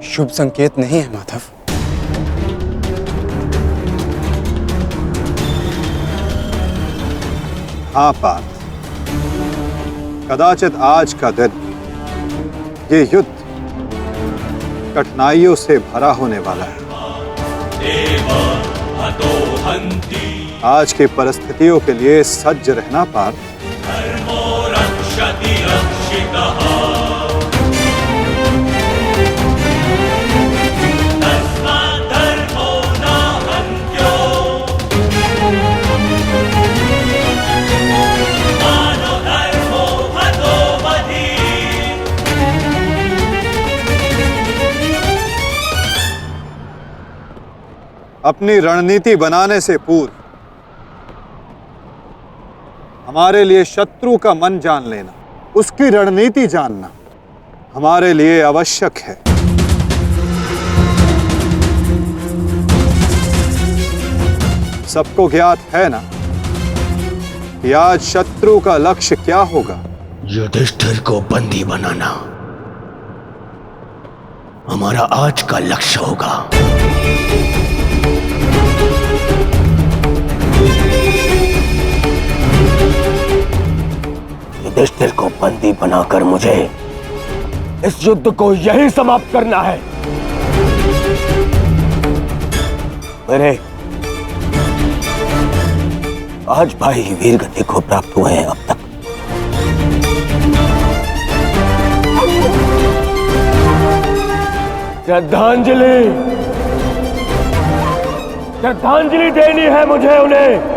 शुभ संकेत नहीं है माधव। हाँ पार्थ, कदाचित आज का दिन, ये युद्ध कठिनाइयों से भरा होने वाला है। आज की परिस्थितियों के लिए सज्ज रहना पार्थ। अपनी रणनीति बनाने से पूर्व हमारे लिए शत्रु का मन जान लेना, उसकी रणनीति जानना हमारे लिए आवश्यक है। सबको ज्ञात है ना कि आज शत्रु का लक्ष्य क्या होगा? युधिष्ठिर को बंदी बनाना हमारा आज का लक्ष्य होगा। युधिष्ठिर को बंदी बनाकर मुझे इस युद्ध को यही समाप्त करना है। मेरे आज भाई वीर गति को प्राप्त हुए हैं। अब तक श्रद्धांजलि देनी है मुझे उन्हें।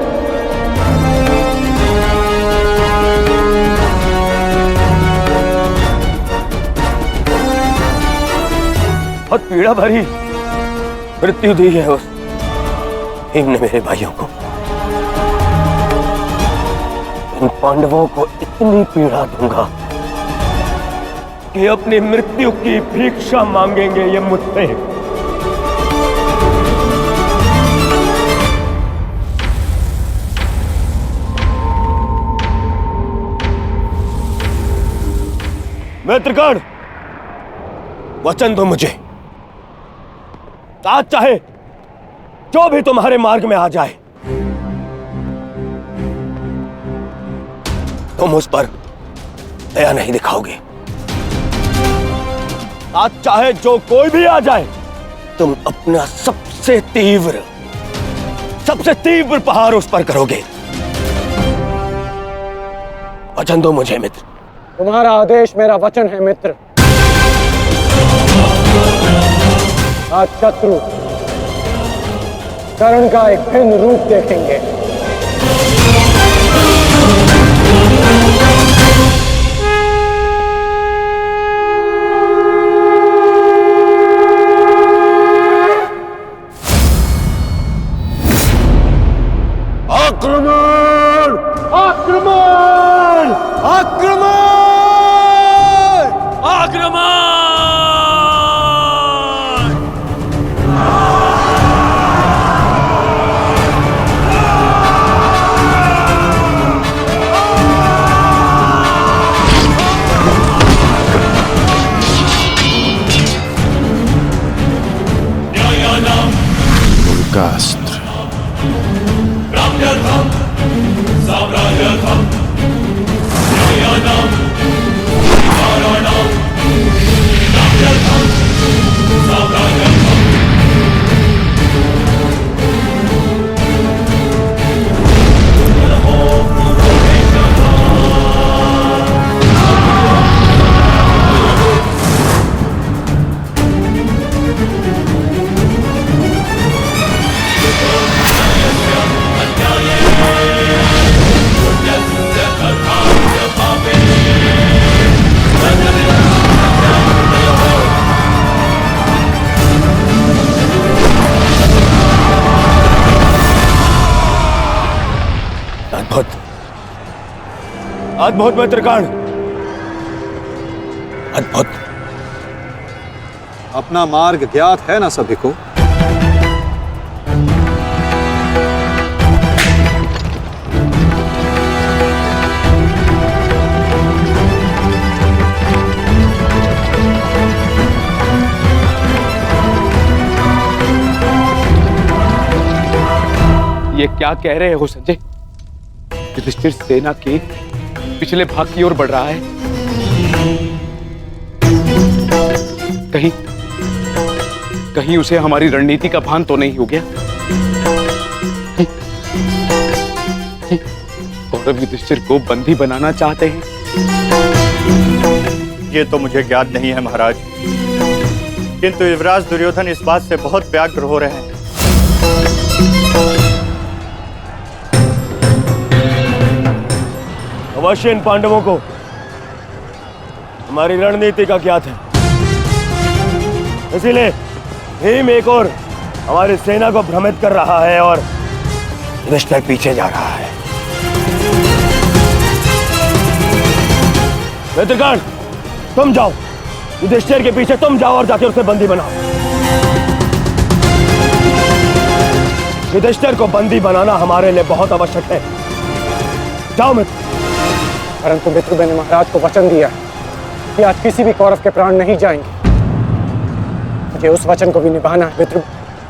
बहुत पीड़ा भरी मृत्यु दी है उस भीम ने मेरे भाइयों को। इन पांडवों को इतनी पीड़ा दूंगा कि अपनी मृत्यु की भिक्षा मांगेंगे ये मुझसे। मित्रगण, वचन दो मुझे, आज चाहे जो भी तुम्हारे मार्ग में आ जाए तुम उस पर दया नहीं दिखाओगे। आज चाहे जो कोई भी आ जाए तुम अपना सबसे तीव्र प्रहार उस पर करोगे। वचन दो मुझे मित्र। तुम्हारा आदेश मेरा वचन है मित्र। आज शत्रु कर्ण का एक भिन्न रूप देखेंगे। आक्रमण! आक्रमण! आक्रमण! आक्रमण! अस्त्र अद्भुत मित्रगण, अद्भुत। अपना मार्ग ज्ञात है ना सभी को? ये क्या कह रहे हो संजय? युधिष्ठिर सेना के पिछले भाग की ओर बढ़ रहा है। कहीं उसे हमारी रणनीति का भान तो नहीं हो गया? कौरव युधिष्ठिर को बंदी बनाना चाहते हैं। ये तो मुझे ज्ञात नहीं है महाराज, किंतु युवराज दुर्योधन इस बात से बहुत व्यग्र हो रहे हैं। अवश्य इन पांडवों को हमारी रणनीति का ज्ञात है, इसीलिए भीम एक और हमारी सेना को भ्रमित कर रहा है और युधिष्ठिर पीछे जा रहा है। मित्रगण, तुम जाओ, युधिष्ठिर के पीछे तुम जाओ और जाके उसे बंदी बनाओ। युधिष्ठिर को बंदी बनाना हमारे लिए बहुत आवश्यक है। जाओ मित्र। परंतु मित्र, मैंने महाराज को वचन दिया कि आज किसी भी कौरव के प्राण नहीं जाएंगे। मुझे उस वचन को भी निभाना है मित्र।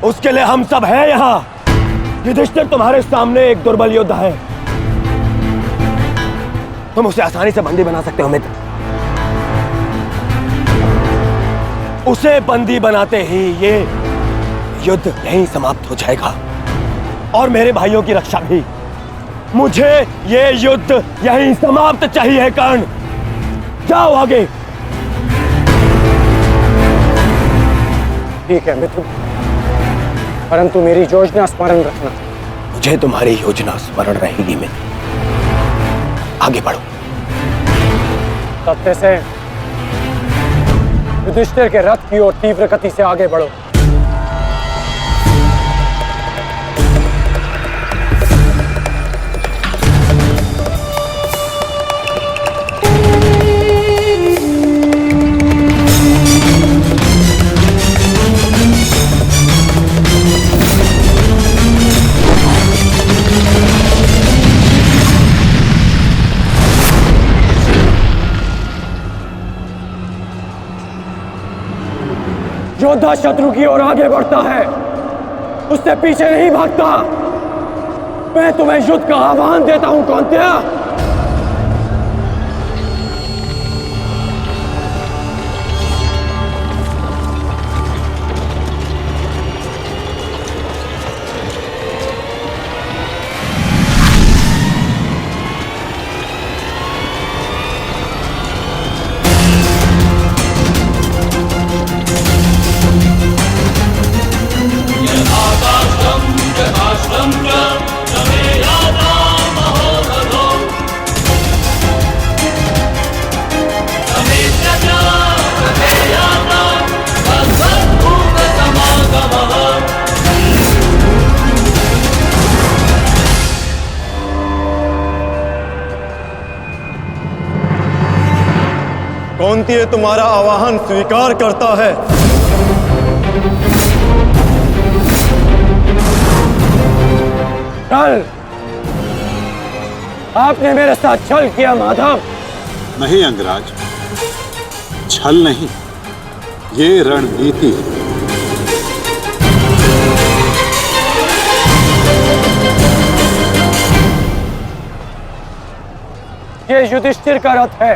उसके लिए हम सब हैं यहाँ। युधिष्ठिर तुम्हारे सामने एक दुर्बल योद्धा है, तुम उसे आसानी से बंदी बना सकते हो मित्र। उसे बंदी बनाते ही ये युद्ध यहीं समाप्त हो जाएगा और मेरे भाइयों की रक्षा भी। मुझे ये युद्ध यहीं समाप्त चाहिए। कर्ण, जाओ आगे। ठीक है मित्र, परंतु मेरी योजना स्मरण रखना। मुझे तुम्हारी योजना स्मरण रहेगी मित्र। आगे बढ़ो। सत्य से युधिष्ठिर के रथ की ओर तीव्र गति से आगे बढ़ो। योद्धा शत्रु की ओर आगे बढ़ता है, उससे पीछे नहीं भागता। मैं तुम्हें युद्ध का आह्वान देता हूं कौन्तेय। कौन्तेय तुम्हारा आवाहन स्वीकार करता है। कल आपने मेरे साथ छल किया माधव। नहीं अंगराज, छल नहीं, ये रणनीति है। ये युधिष्ठिर का रथ है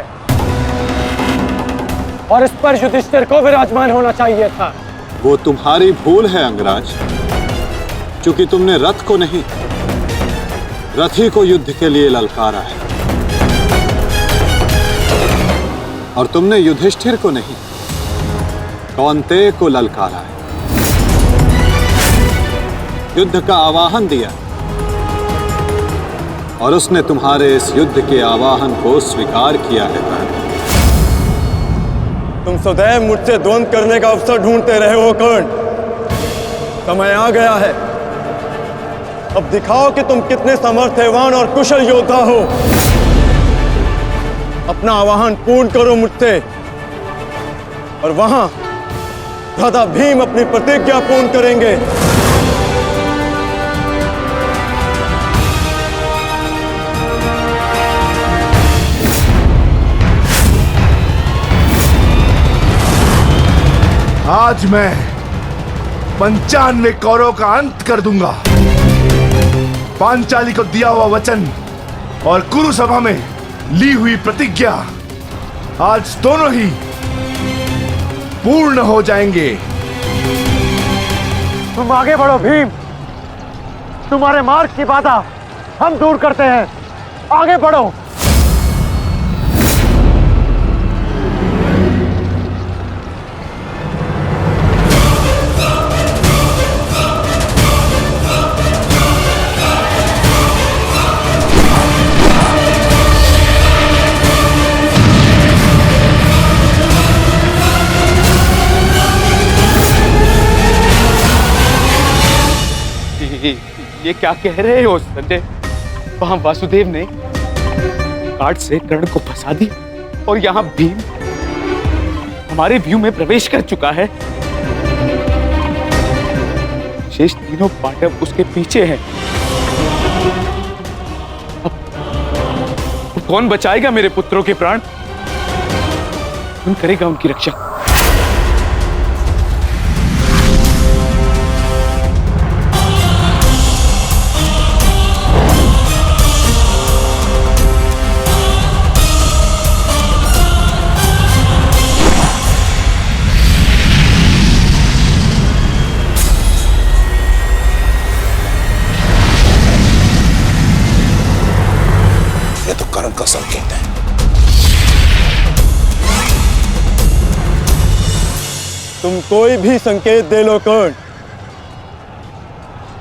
और इस पर युधिष्ठिर को विराजमान होना चाहिए था। वो तुम्हारी भूल है अंगराज, क्योंकि तुमने रथ को नहीं, रथी को युद्ध के लिए ललकारा है। और तुमने युधिष्ठिर को नहीं, कौन्तेय को ललकारा है, युद्ध का आवाहन दिया और उसने तुम्हारे इस युद्ध के आवाहन को स्वीकार किया है। तुम सदैव मुझसे द्वंद्व करने का अवसर ढूंढते रहे हो कर्ण। समय आ गया है, अब दिखाओ कि तुम कितने समर्थवान और कुशल योद्धा हो। अपना आवाहन पूर्ण करो मुझसे और वहां भ्राता भीम अपनी प्रतिज्ञा पूर्ण करेंगे। आज मैं 95 कौरवों का अंत कर दूंगा। पांचाली को दिया हुआ वचन और कुरु सभा में ली हुई प्रतिज्ञा आज दोनों ही पूर्ण हो जाएंगे। तुम आगे बढ़ो भीम, तुम्हारे मार्ग की बाधा हम दूर करते हैं, आगे बढ़ो। ये क्या कह रहे हो संजय? वहां वासुदेव ने काट से कर्ण को फंसा दी और यहाँ भीम हमारे व्यू में प्रवेश कर चुका है। शेष तीनों पांडव उसके पीछे हैं। अब कौन बचाएगा मेरे पुत्रों के प्राण? कौन करेगा उनकी रक्षा? कर्ण का संकेत है। तुम कोई भी संकेत दे लो कर्ण,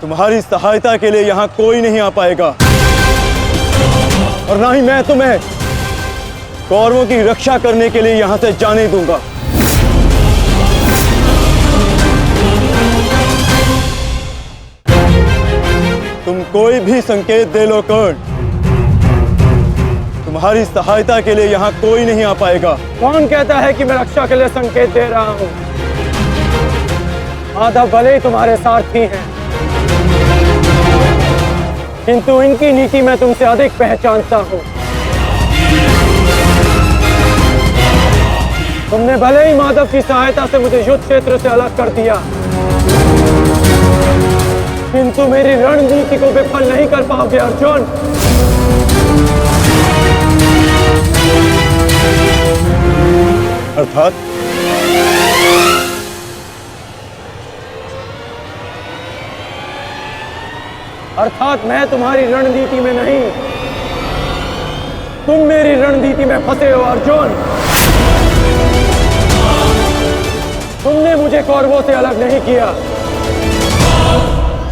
तुम्हारी सहायता के लिए यहां कोई नहीं आ पाएगा और ना ही मैं तुम्हें कौरवों की रक्षा करने के लिए यहां से जाने दूंगा। तुम कोई भी संकेत दे लो कर्ण, तुम्हारी सहायता के लिए यहां कोई नहीं आ पाएगा। कौन कहता है कि मैं रक्षा के लिए संकेत दे रहा हूं? माधव भले ही तुम्हारे सारथी हैं, किंतु इनकी नीति मैं तुमसे अधिक पहचानता हूं। तुमने भले ही माधव की सहायता से मुझे युद्ध क्षेत्र से अलग कर दिया, किंतु मेरी रणनीति को विफल नहीं कर पाओगे अर्जुन। अर्थात मैं तुम्हारी रणनीति में नहीं, तुम मेरी रणनीति में फंसे हो अर्जुन। तुमने मुझे कौरवों से अलग नहीं किया,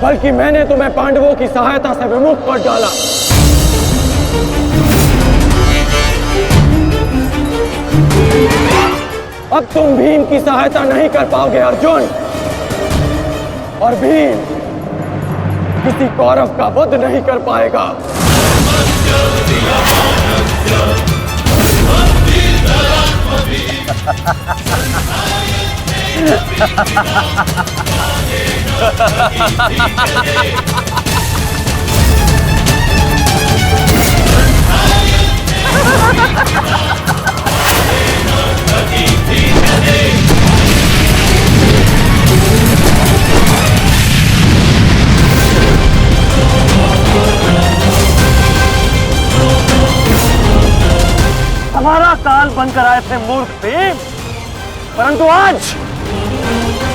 बल्कि मैंने तुम्हें पांडवों की सहायता से विमुख कर डाला। अब तुम भीम की सहायता नहीं कर पाओगे अर्जुन, और भीम किसी कौरव का वध नहीं कर पाएगा। हमारा काल बनकर आए थे मूर्ख भीम, परंतु आज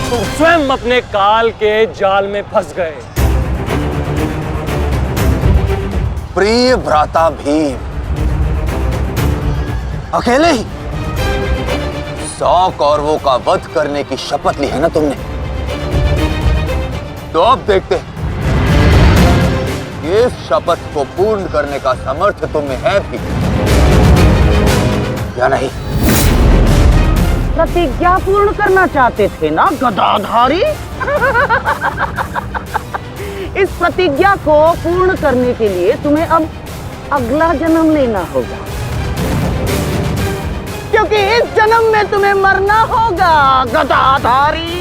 तुम स्वयं अपने काल के जाल में फंस गए। प्रिय भ्राता भीम, अकेले ही 100 कौरवों का वध करने की शपथ ली है ना तुमने? तो अब देखते हैं इस शपथ को पूर्ण करने का सामर्थ्य तुम्हें है भी या नहीं। प्रतिज्ञा पूर्ण करना चाहते थे ना गदाधारी? इस प्रतिज्ञा को पूर्ण करने के लिए तुम्हें अब अगला जन्म लेना होगा, क्योंकि इस जन्म में तुम्हें मरना होगा गदाधारी।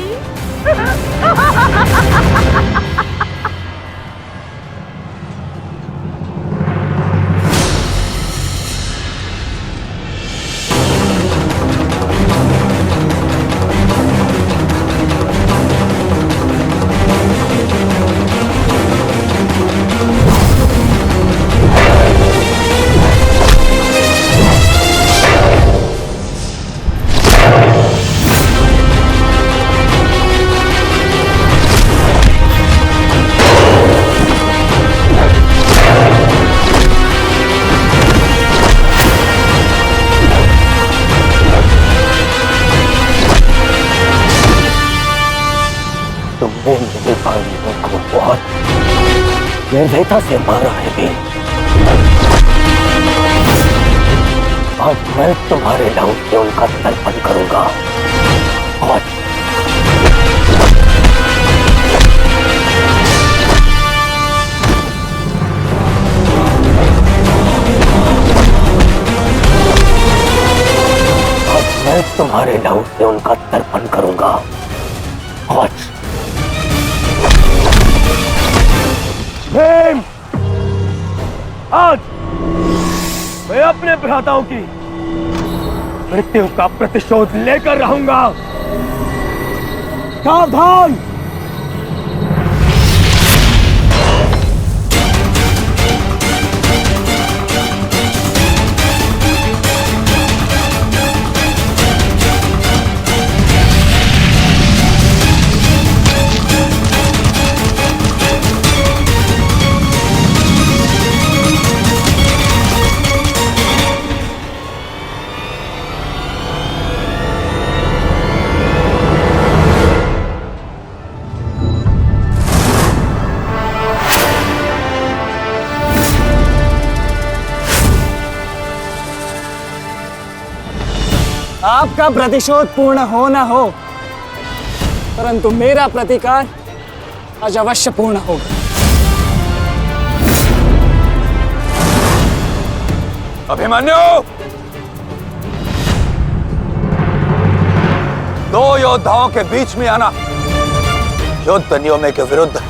तुमने मेरे भाइयों को बहुत निर्दयता से मारा है भीम। अब मैं तुम्हारे लहू से उनका तर्पण करूंगा। और मैं तुम्हारे लहू से उनका तर्पण करूंगा। और भीम, आज मैं अपने भ्राताओं की मृत्यु का प्रतिशोध लेकर रहूंगा। सावधान! आपका प्रतिशोध पूर्ण हो न हो, परंतु मेरा प्रतिकार आज अवश्य पूर्ण होगा। अभिमन्यु, दो योद्धाओं के बीच में आना युद्ध नियमों के विरुद्ध।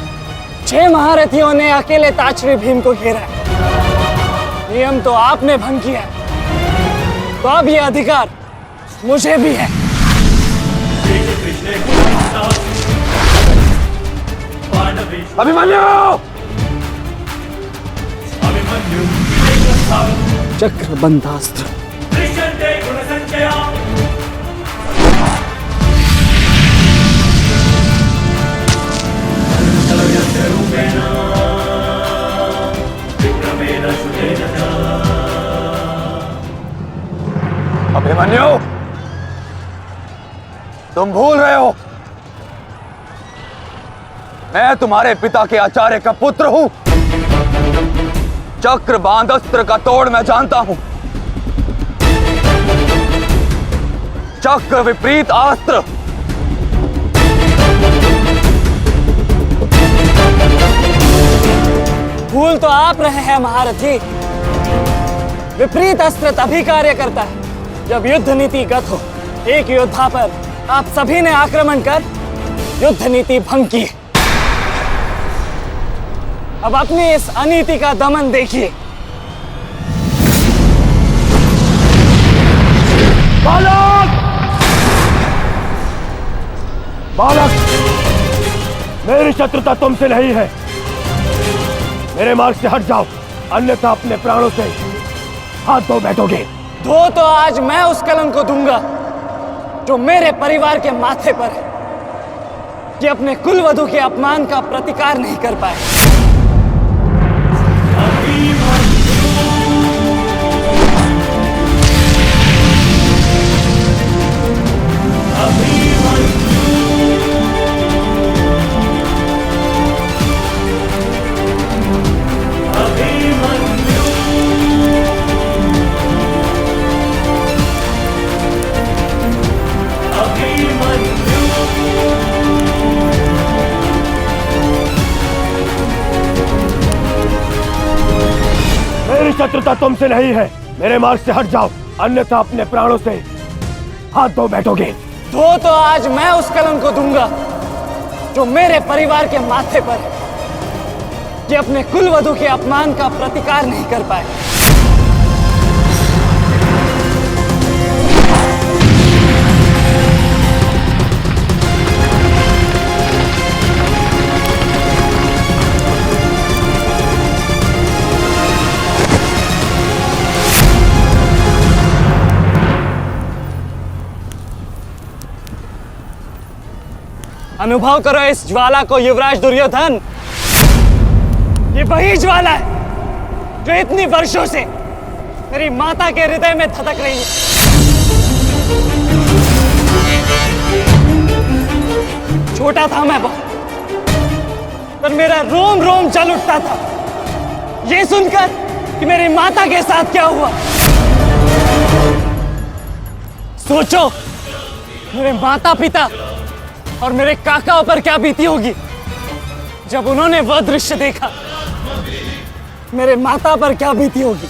6 महारथियों ने अकेले ताचरी भीम को घेरा है। नियम तो आपने भंग किया है, तो अब यह अधिकार मुझे भी है। अभिमन्यु! चक्रबंधास्त्र। अभिमन्यु, तुम भूल रहे हो, मैं तुम्हारे पिता के आचार्य का पुत्र हूं। चक्रबांध अस्त्र का तोड़ मैं जानता हूं। चक्र विपरीत अस्त्र भूल तो आप रहे हैं महारथी। विपरीत अस्त्र तभी कार्य करता है जब युद्ध नीति गत हो। एक योद्धा पर आप सभी ने आक्रमण कर युद्ध नीति भंग की। अब अपनी इस अनीति का दमन देखिए। बालक! बालक! मेरी शत्रुता तुमसे नहीं है। मेरे मार्ग से हट जाओ, अन्यथा अपने प्राणों से हाथ धो बैठोगे। धो तो आज मैं उस कलंक को दूंगा जो मेरे परिवार के माथे पर है, कि अपने कुलवधू के अपमान का प्रतिकार नहीं कर पाए। मेरी शत्रुता तुमसे नहीं है। मेरे मार्ग से हट जाओ, अन्यथा अपने प्राणों से हाथ धो बैठोगे। धो तो आज मैं उस कलंक को दूंगा जो मेरे परिवार के माथे पर है, कि अपने कुलवधू के अपमान का प्रतिकार नहीं कर पाए। अनुभव करो इस ज्वाला को युवराज दुर्योधन। ये वही ज्वाला है जो इतनी वर्षों से मेरी माता के हृदय में धधक रही है। छोटा था मैं बहुत, रोम रोम जल उठता था ये सुनकर कि मेरी माता के साथ क्या हुआ। सोचो मेरे माता पिता और मेरे काकाओं पर क्या बीती होगी जब उन्होंने वह दृश्य देखा। मेरे माता पर क्या बीती होगी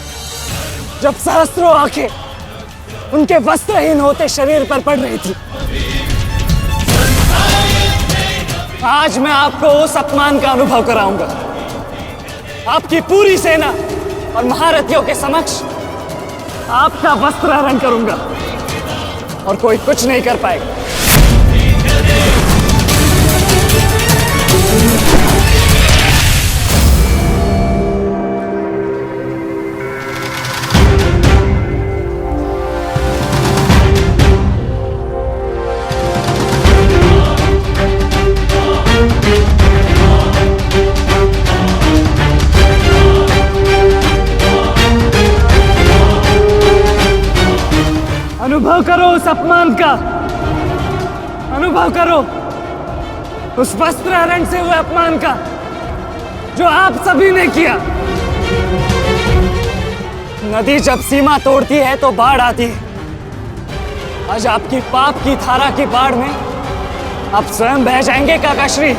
जब सहस्त्रों आंखें उनके वस्त्रहीन होते शरीर पर पड़ रही थी। आज मैं आपको उस अपमान का अनुभव कराऊंगा। आपकी पूरी सेना और महारथियों के समक्ष आपका वस्त्र हरण करूंगा और कोई कुछ नहीं कर पाएगा। अनुभव करो उस अपमान का, अनुभव करो उस वस्त्र हरण से हुए अपमान का जो आप सभी ने किया। नदी जब सीमा तोड़ती है तो बाढ़ आती है। आज आपकी पाप की धारा की बाढ़ में आप स्वयं बह जाएंगे काकाश्री।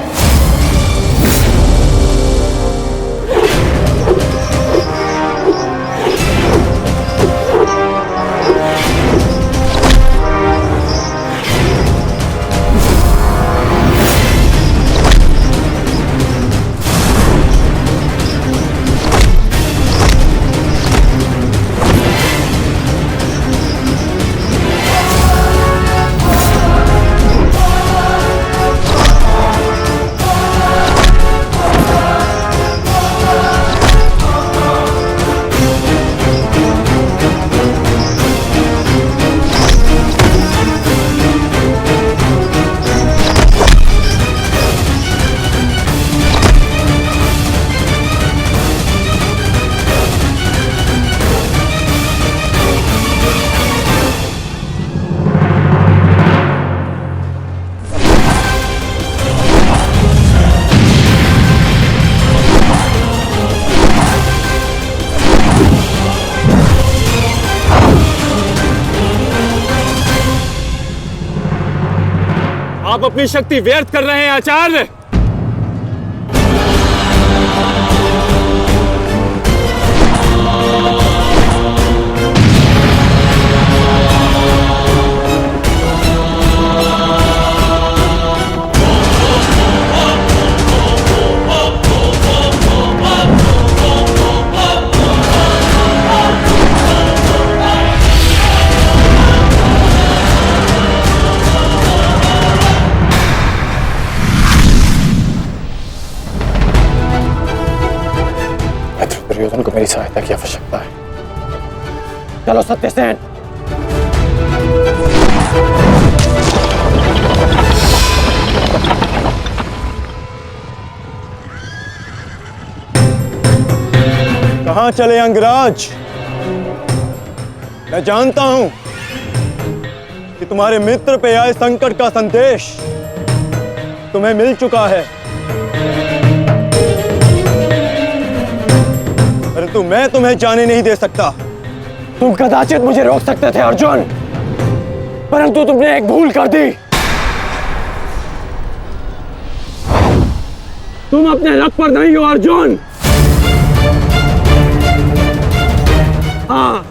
आप अपनी शक्ति व्यर्थ कर रहे हैं आचार्य। दुर्योधन को मेरी सहायता की आवश्यकता है। चलो सत्यसेन। कहां चले अंगराज? मैं जानता हूं कि तुम्हारे मित्र पे आए संकट का संदेश तुम्हें मिल चुका है, परंतु मैं तुम्हें जाने नहीं दे सकता। तुम कदाचित मुझे रोक सकते थे अर्जुन, परंतु तुमने एक भूल कर दी। तुम अपने रथ पर नहीं हो अर्जुन। हाँ,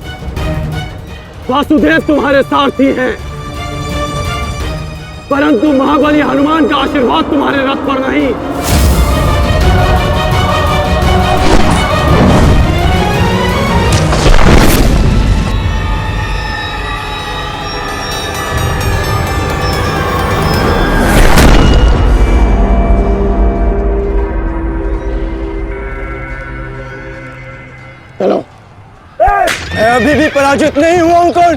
वासुदेव तुम्हारे सारथी हैं, परंतु महाबली हनुमान का आशीर्वाद तुम्हारे रथ पर नहीं। चलो। मैं अभी भी पराजित नहीं हुआ हूं कर्ण।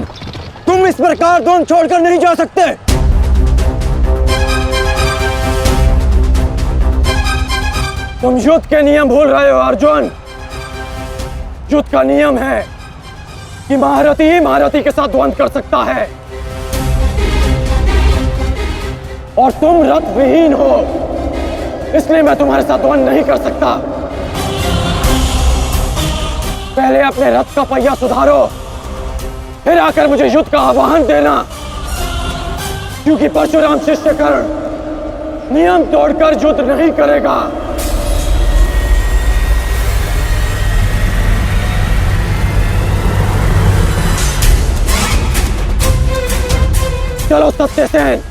तुम इस प्रकार द्रोण छोड़कर नहीं जा सकते। तुम युद्ध के नियम भूल रहे हो अर्जुन। युद्ध का नियम है कि महारथी ही महारथी के साथ द्वंद्व कर सकता है, और तुम रथ विहीन हो, इसलिए मैं तुम्हारे साथ द्वंद्व नहीं कर सकता। पहले अपने रथ का पहिया सुधारो, फिर आकर मुझे युद्ध का आह्वान देना, क्योंकि परशुराम शिष्य कर्ण नियम तोड़कर युद्ध नहीं करेगा। चलो सत्यसेन।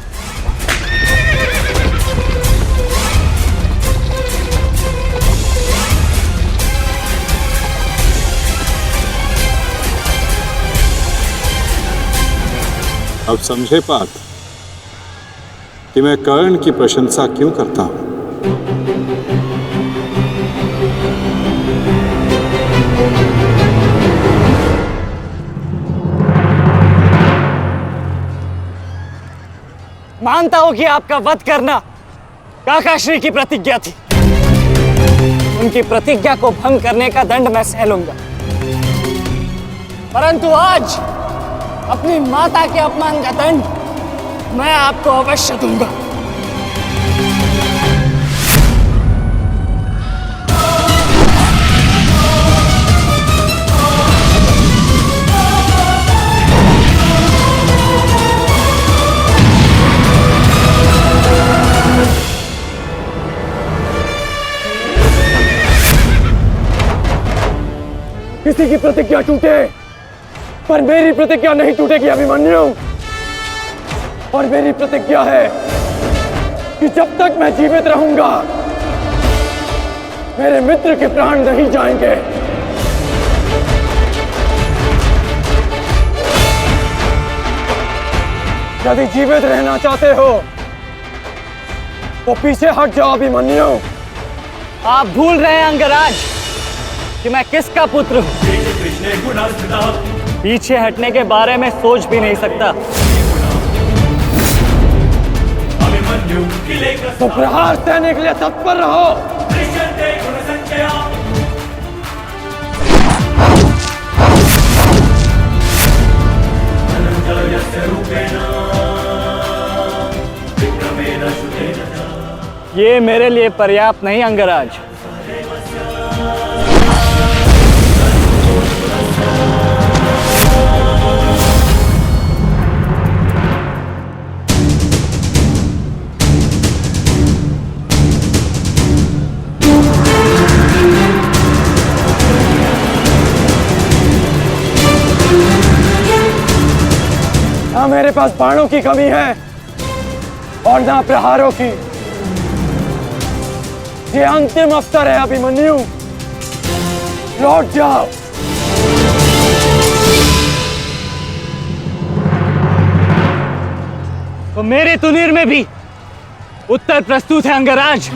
अब समझे पार्थ कि मैं कर्ण की प्रशंसा क्यों करता हूं। मानता हूं कि आपका वध करना काकाश्री की प्रतिज्ञा थी। उनकी प्रतिज्ञा को भंग करने का दंड मैं सह लूंगा, परंतु आज अपनी माता के अपमान का दंड मैं आपको अवश्य दूंगा। किसी की प्रतिज्ञा टूटे, पर मेरी प्रतिज्ञा नहीं टूटेगी अभिमन्यु। और मेरी प्रतिज्ञा है कि जब तक मैं जीवित रहूंगा मेरे मित्र के प्राण नहीं जाएंगे। यदि जीवित रहना चाहते हो तो पीछे हट जाओ अभिमन्यु। आप भूल रहे हैं अंगराज कि मैं किसका पुत्र हूं। पीछे हटने के बारे में सोच भी नहीं सकता। तो प्रहार सहने के लिए तत्पर रहो। ये मेरे लिए पर्याप्त नहीं अंगराज। ना मेरे पास बाणों की कमी है और ना प्रहारों की। ये अंतिम अवसर है अभिमन्यु, लौट जाओ। तो मेरे तुनीर में भी उत्तर प्रस्तुत है अंगराज।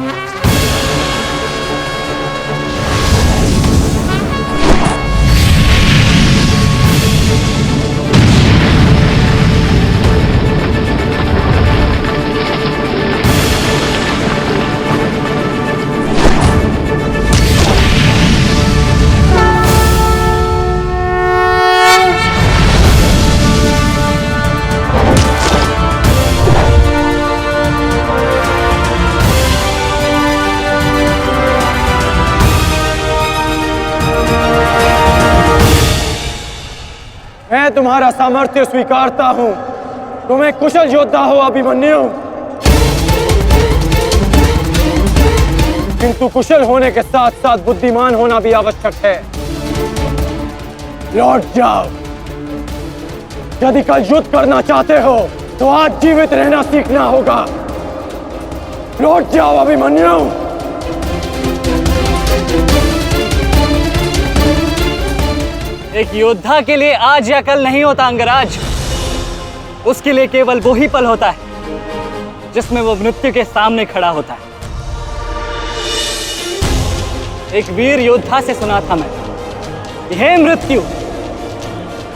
मैं तुम्हारा सामर्थ्य स्वीकारता हूं। तुम एक कुशल योद्धा हो अभिमन्यु, किंतु कुशल होने के साथ साथ बुद्धिमान होना भी आवश्यक है। लौट जाओ। यदि कल युद्ध करना चाहते हो तो आज जीवित रहना सीखना होगा। लौट जाओ अभिमन्यु। एक योद्धा के लिए आज या कल नहीं होता अंगराज। उसके लिए केवल वो ही पल होता है जिसमें वो मृत्यु के सामने खड़ा होता है। एक वीर योद्धा से सुना था मैं, हे मृत्यु,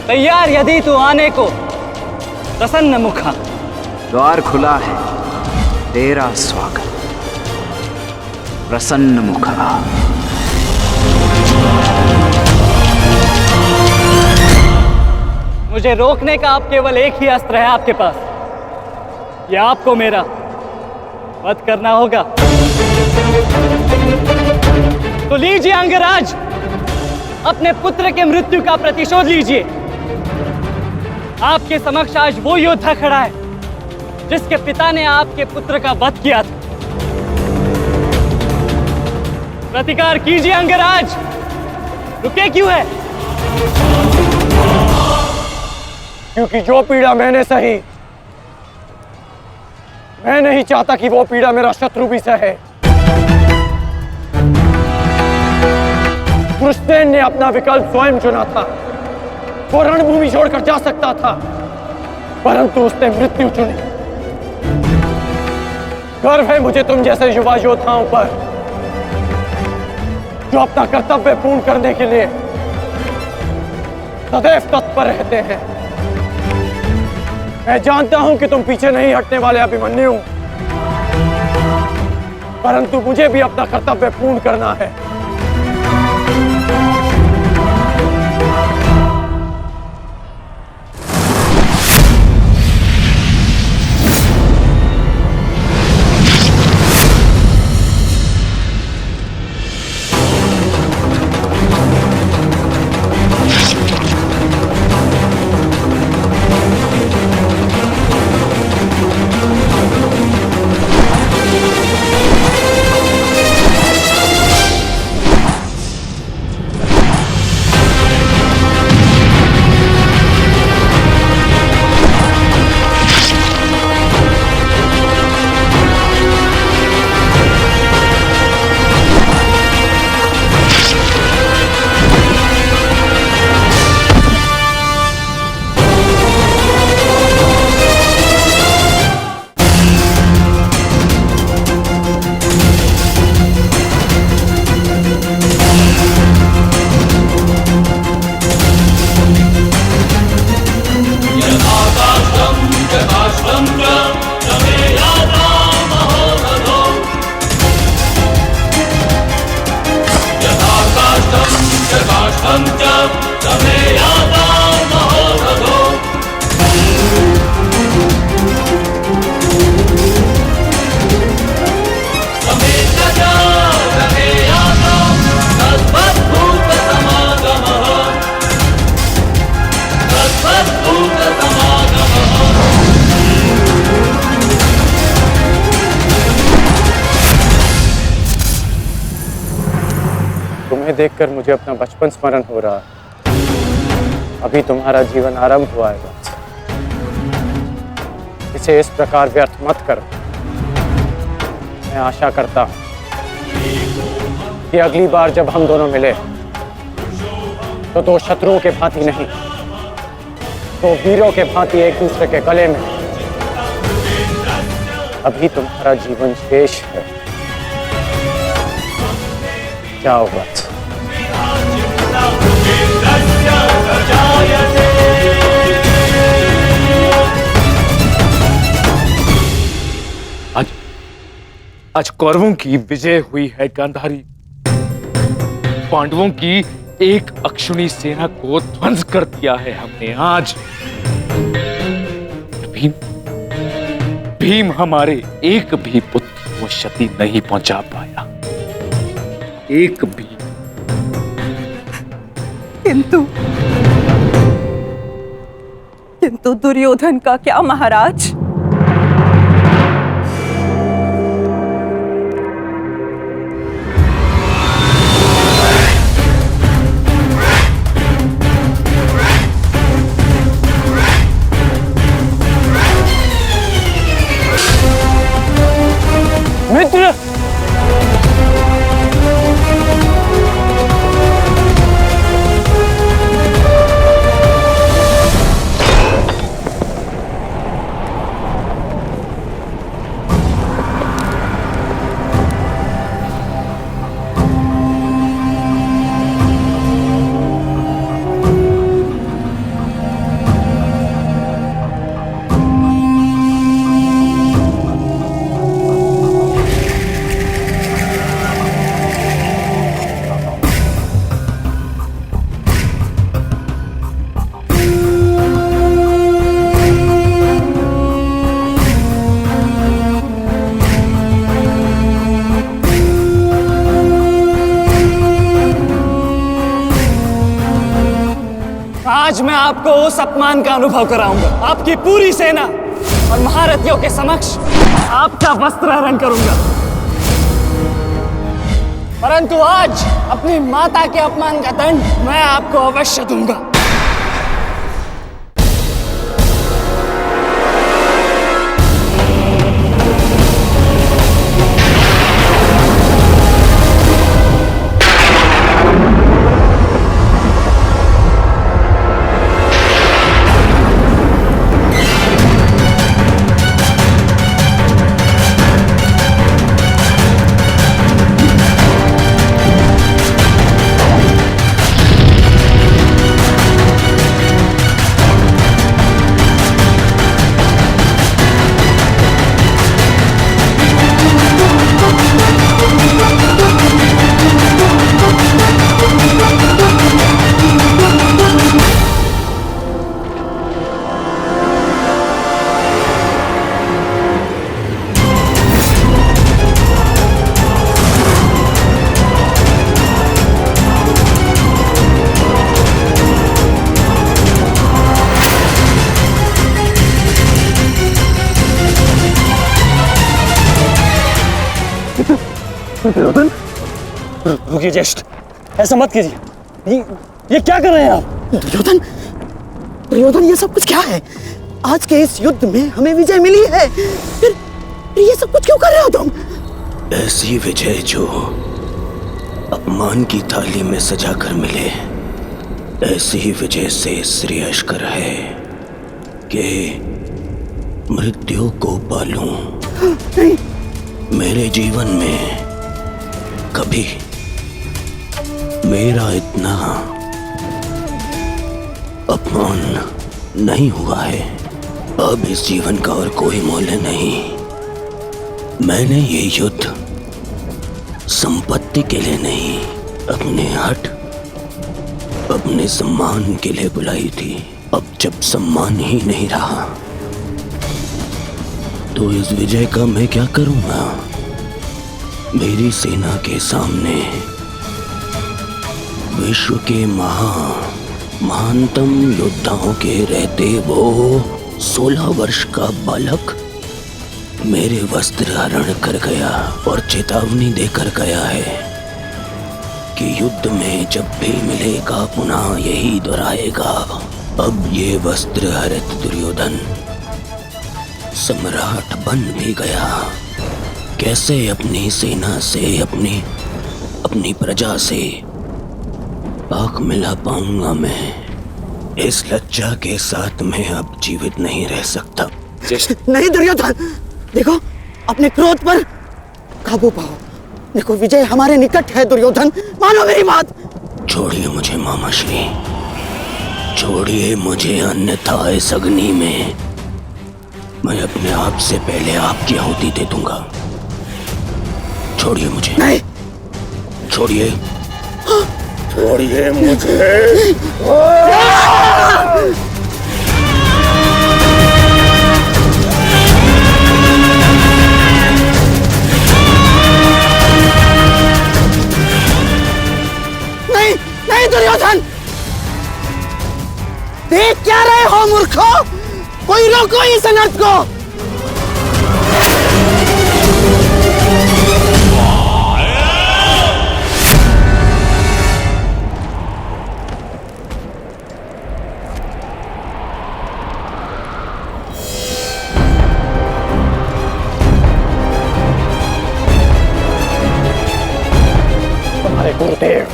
तैयार यदि तू आने को, प्रसन्न मुखा। द्वार खुला है, तेरा स्वागत, प्रसन्न मुखा। मुझे रोकने का अब केवल एक ही अस्त्र है आपके पास। यह आपको मेरा वध करना होगा। तो लीजिए अंगराज, अपने पुत्र के मृत्यु का प्रतिशोध लीजिए। आपके समक्ष आज वो योद्धा खड़ा है जिसके पिता ने आपके पुत्र का वध किया था। प्रतिकार कीजिए अंगराज, रुके क्यों है? क्योंकि जो पीड़ा मैंने सही, मैं नहीं चाहता कि वो पीड़ा मेरा शत्रु भी सहे। कृष्ण ने अपना विकल्प स्वयं चुना था। वो रणभूमि छोड़कर जा सकता था, परंतु उसने मृत्यु चुनी। गर्व है मुझे तुम जैसे युवा योद्धाओं पर, जो अपना कर्तव्य पूर्ण करने के लिए सदैव तत्पर रहते हैं। मैं जानता हूं कि तुम पीछे नहीं हटने वाले अभिमन्यु, परंतु मुझे भी अपना कर्तव्य पूर्ण करना है। तुम्हें देखकर मुझे अपना बचपन स्मरण हो रहा है। अभी तुम्हारा जीवन आरंभ हुआ है, इसे इस प्रकार व्यर्थ मत करो। मैं आशा करता हूं कि अगली बार जब हम दोनों मिले तो दो शत्रुओं के भांति नहीं, तो वीरों के भांति एक दूसरे के गले में। अभी तुम्हारा जीवन शेष है, जाओ बस। आज कौरवों की विजय हुई है गांधारी। पांडवों की एक अक्षुणी सेना को ध्वंस कर दिया है हमने आज। भीम हमारे एक भी पुत्र को क्षति नहीं पहुंचा पाया, एक भी। किंतु दुर्योधन का क्या महाराज? मित्र, आज मैं आपको उस अपमान का अनुभव कराऊंगा। आपकी पूरी सेना और महारथियों के समक्ष आपका वस्त्रहरण करूंगा। परंतु आज अपनी माता के अपमान का दंड मैं आपको अवश्य दूंगा। दुर्योधन, रुकिए ज्येष्ठ, ऐसा मत कीजिए। ये क्या कर रहे हैं आप? दुर्योधन, दुर्योधन, ये सब कुछ क्या है? आज के इस युद्ध में हमें विजय मिली है, फिर ये सब कुछ क्यों कर रहे हो तुम? ऐसी विजय जो अपमान की थाली में सजा कर मिले, ऐसी ही विजय से श्रेयस्कर है कि मृत्यु को पालूं। नहीं। मेरे जीवन में कभी मेरा इतना अपमान नहीं हुआ है। अब इस जीवन का और कोई मूल्य नहीं। मैंने ये युद्ध संपत्ति के लिए नहीं, अपने हट, अपने सम्मान के लिए बुलाई थी। अब जब सम्मान ही नहीं रहा तो इस विजय का मैं क्या करूंगा? मेरी सेना के सामने विश्व के महानतम योद्धाओं के रहते वो 16 वर्ष का बालक मेरे वस्त्र हरण कर गया और चेतावनी देकर गया है कि युद्ध में जब भी मिलेगा पुनः यही दोहराएगा। अब ये वस्त्र हरित दुर्योधन सम्राट बन भी गया। कैसे अपनी सेना से, अपनी प्रजा से आंख मिला पाऊंगा मैं? इस लज्जा के साथ मैं अब जीवित नहीं रह सकता। नहीं दुर्योधन, देखो अपने क्रोध पर काबू पाओ। देखो विजय हमारे निकट है दुर्योधन, मानो मेरी बात। छोड़िए मुझे मामाश्री, छोड़िए मुझे, अन्यथा इस अग्नि में मैं अपने आप से पहले आपकी आहुति दे दूंगा। छोड़िए मुझे। नहीं। छोड़िए, छोड़िए मुझे। नहीं, नहीं दुर्योधन, देख क्या रहे हो मूर्खों? कोई रोको इस अनर्थ को। तुम्हारे गुरुदेव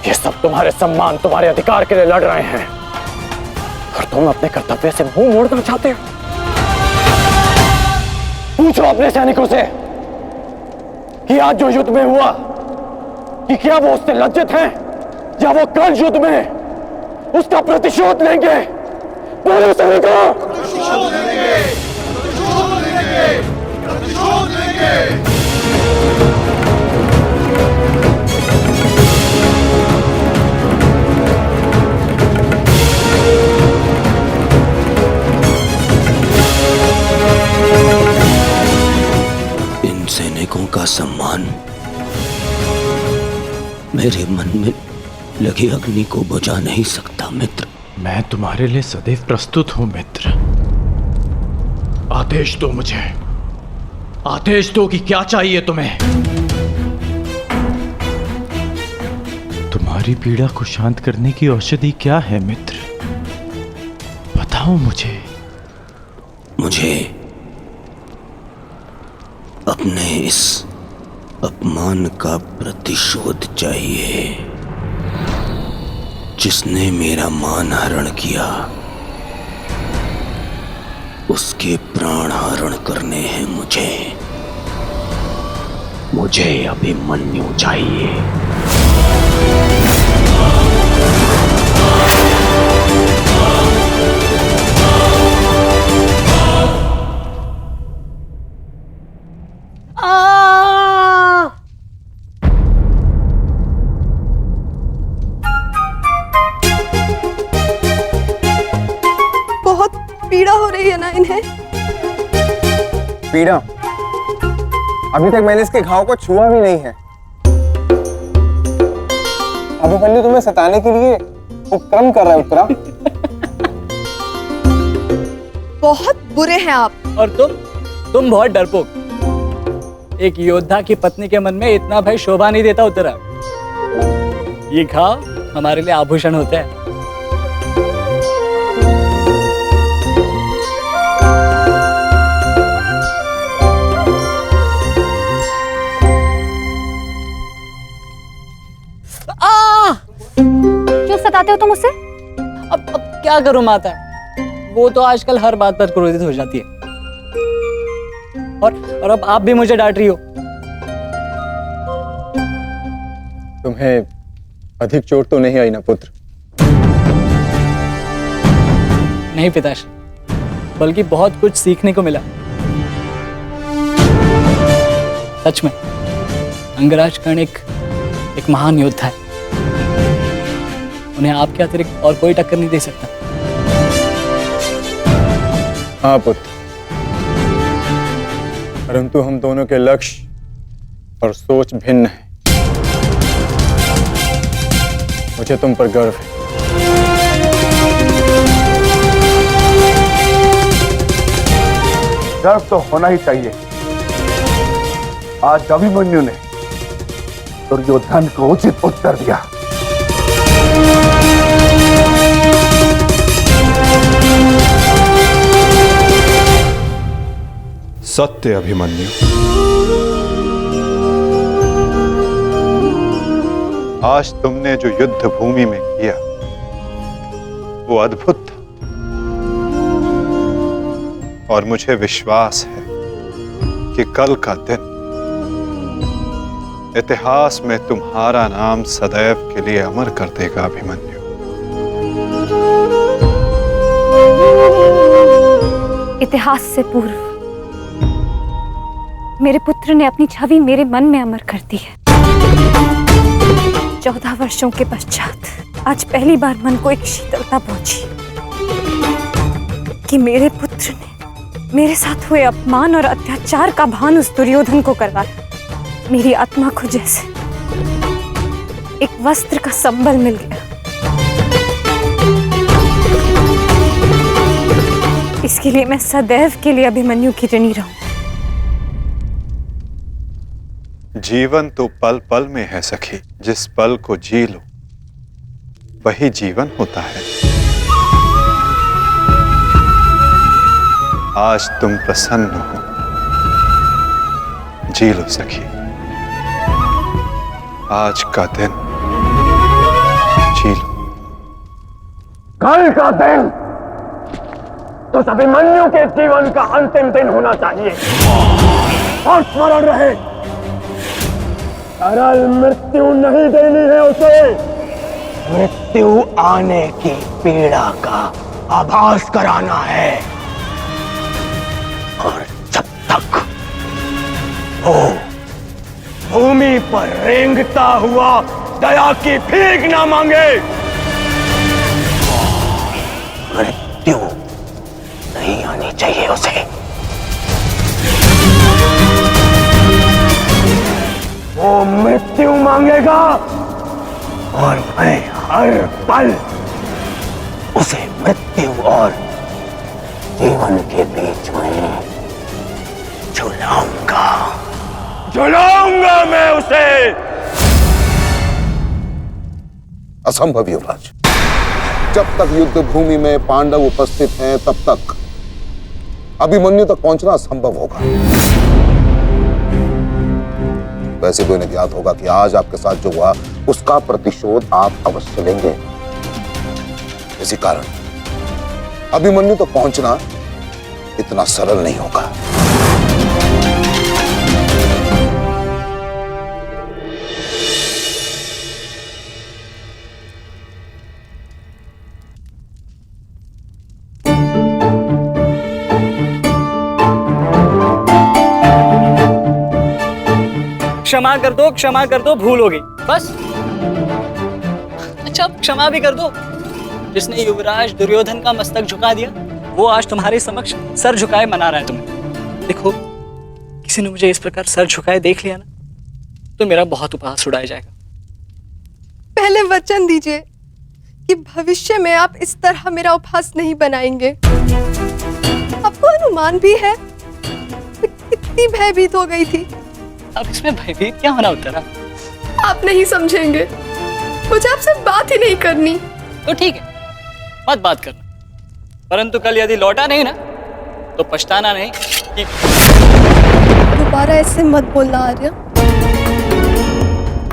ये सब तुम्हारे सम्मान, तुम्हारे अधिकार के लिए लड़ रहे हैं और तुम अपने कर्तव्य से मुंह मोड़ना चाहते हो। पूछो अपने सैनिकों से कि आज जो युद्ध में हुआ कि क्या वो उससे लज्जित हैं या वो कल युद्ध में उसका प्रतिशोध लेंगे? बोलो सैनिकों। प्रतिशोध लेंगे, प्रतिशोध लेंगे, प्रतिशोध लेंगे। सैनिकों का सम्मान मेरे मन में लगी अग्नि को बुझा नहीं सकता मित्र। मैं तुम्हारे लिए सदैव प्रस्तुत हूं मित्र। आदेश दो मुझे, आदेश दो कि क्या चाहिए तुम्हें। तुम्हारी पीड़ा को शांत करने की औषधि क्या है मित्र, बताओ मुझे। मुझे अपने इस अपमान का प्रतिशोध चाहिए। जिसने मेरा मान हरण किया उसके प्राण हरण करने हैं मुझे। मुझे अभिमन्यु चाहिए। बहुत पीड़ा हो रही है ना इन्हें। पीड़ा? अभी तक मैंने इसके घाव को छुआ भी नहीं है। अभिमन्यु तुम्हें सताने के लिए उपक्रम कर रहा है उत्तरा। बहुत बुरे हैं आप। और तुम बहुत डरपोक। एक योद्धा की पत्नी के मन में इतना भय शोभा नहीं देता उत्तरा। ये घाव हमारे लिए आभूषण होते हैं। क्यों सताते हो तुम उसे? अब क्या करूं माता, वो तो आजकल हर बात पर क्रोधित हो जाती है। और अब आप भी मुझे डांट रही हो। तुम्हें अधिक चोट तो नहीं आई ना पुत्र? नहीं पिताश्री, बल्कि बहुत कुछ सीखने को मिला। सच में अंगराज कर्ण एक महान योद्धा है। उन्हें आपके अतिरिक्त और कोई टक्कर नहीं दे सकता। हाँ पुत्र, परंतु हम दोनों के लक्ष्य और सोच भिन्न हैं। मुझे तुम पर गर्व है। गर्व तो होना ही चाहिए। आज अभिमन्यु ने दुर्योधन को उचित उत्तर दिया। सत्य अभिमन्यु, आज तुमने जो युद्ध भूमि में किया वो अद्भुत था, और मुझे विश्वास है कि कल का दिन इतिहास में तुम्हारा नाम सदैव के लिए अमर कर देगा अभिमन्यु। इतिहास से पूर्व मेरे पुत्र ने अपनी छवि मेरे मन में अमर कर दी है। 14 वर्षों के पश्चात आज पहली बार मन को एक शीतलता पहुंची कि मेरे पुत्र ने मेरे साथ हुए अपमान और अत्याचार का भान उस दुर्योधन को करवाया। मेरी आत्मा को जैसे एक वस्त्र का संबल मिल गया। इसके लिए मैं सदैव के लिए अभिमन्यु की ऋणी रहूं। जीवन तो पल पल में है सखी। जिस पल को जी लो वही जीवन होता है। आज तुम प्रसन्न हो, जी लो सखी। आज का दिन जी लो। कल का दिन तो अभिमन्यु के जीवन का अंतिम दिन होना चाहिए। और स्मरण रहे, सरल मृत्यु नहीं देनी है उसे। मृत्यु आने की पीड़ा का आभास कराना है। और जब तक वो भूमि पर रेंगता हुआ दया की भीख ना मांगे, मृत्यु नहीं आनी चाहिए उसे। वो मृत्यु मांगेगा और मैं हर पल उसे मृत्यु और जीवन के बीच में झुलाऊंगा। झुलाऊंगा मैं उसे। असंभव युवराज, जब तक युद्ध भूमि में पांडव उपस्थित हैं तब तक अभिमन्यु तक पहुंचना असंभव होगा। वैसे तो इन्हें ज्ञात होगा कि आज आपके साथ जो हुआ उसका प्रतिशोध आप अवश्य लेंगे। इसी कारण अभिमन्यु तक पहुंचना इतना सरल नहीं होगा। क्षमा कर दो, भूल हो गई बस। अच्छा अब क्षमा भी कर दो। जिसने युवराज दुर्योधन का मस्तक झुका दिया वो आज तुम्हारे समक्ष सर झुकाए मना रहा है तुम्हें। देखो, किसी ने मुझे इस प्रकार सर झुकाए देख लिया ना तो मेरा बहुत उपहास उड़ाया जाएगा। पहले वचन दीजिए कि भविष्य में आप इस तरह मेरा उपहास नहीं बनाएंगे। आपको अनुमान भी है मैं कितनी भयभीत हो गई थी। अब इसमें भयभीत क्या होना उत्तरा? आप नहीं समझेंगे, मुझे आपसे बात ही नहीं करनी। तो ठीक है, मत बात करना, परंतु कल यदि लौटा नहीं ना तो पछताना नहीं कि दोबारा ऐसे मत बोलना आर्य।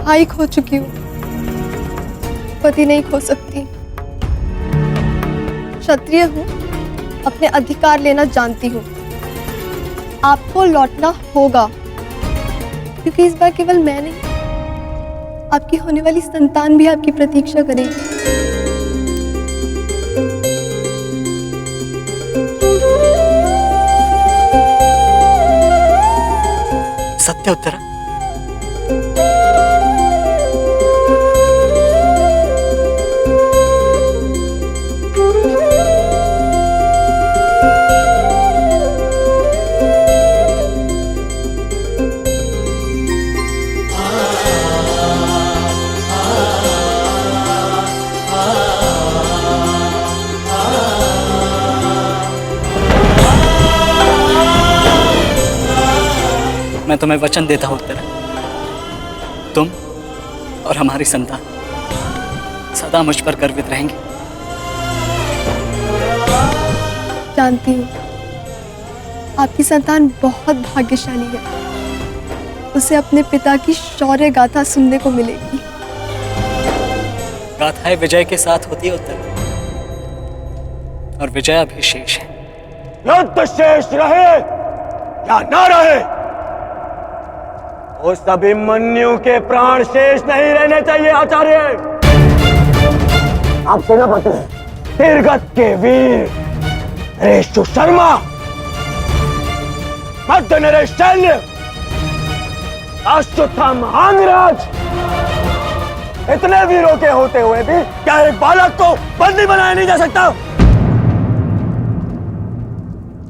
भाई खो चुकी हूँ, पति नहीं खो सकती। क्षत्रिय हूँ, अपने अधिकार लेना जानती हूँ। आपको लौटना होगा क्योंकि इस बार केवल मैं नहीं, आपकी होने वाली संतान भी आपकी प्रतीक्षा करेगी। सत्य उत्तरा? मैं तुम्हें वचन देता हूं उत्तरा, तुम और हमारी संतान सदा मुझ पर गर्वित रहेंगे। जानती हूँ आपकी संतान बहुत भाग्यशाली है, उसे अपने पिता की शौर्य गाथा सुनने को मिलेगी। गाथाएं विजय के साथ होती है उत्तरा, और विजय अभी शेष है। युद्ध शेष रहे या न रहे, उस अभिमन्यु के प्राण शेष नहीं रहने चाहिए। आचार्य, आप सेनापति तीरगत के वीर नरेश शर्मा, मध्य नरेश शैल्य, अश्वत्थामा अंगराज, इतने वीरों के होते हुए भी क्या एक बालक को बंदी बनाया नहीं जा सकता?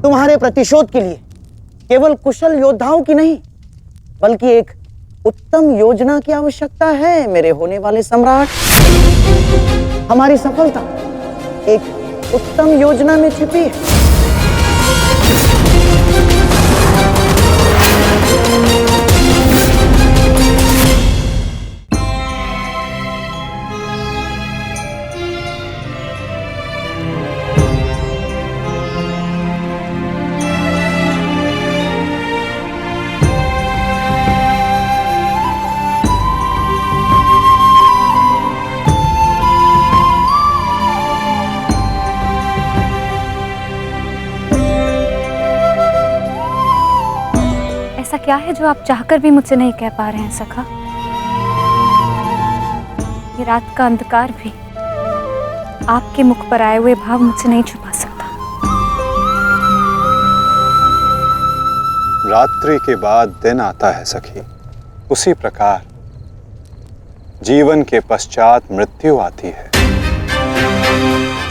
तुम्हारे प्रतिशोध के लिए केवल कुशल योद्धाओं की नहीं बल्कि एक उत्तम योजना की आवश्यकता है मेरे होने वाले सम्राट। हमारी सफलता एक उत्तम योजना में छिपी है। ऐसा क्या है जो आप चाहकर भी मुझसे नहीं कह पा रहे हैं सखा? ये रात का अंधकार भी आपके मुख पर आए हुए भाव मुझसे नहीं छुपा सकता। रात्रि के बाद दिन आता है सखी, उसी प्रकार जीवन के पश्चात मृत्यु आती है।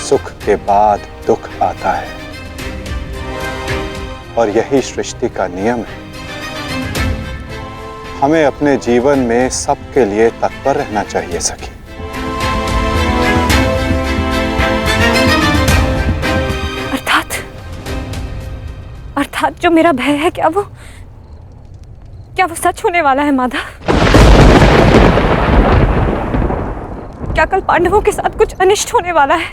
सुख के बाद दुख आता है और यही सृष्टि का नियम है। हमें अपने जीवन में सबके लिए तत्पर रहना चाहिए सखी। अर्थात जो मेरा भय है, क्या वो सच होने वाला है माधव? क्या कल पांडवों के साथ कुछ अनिष्ट होने वाला है?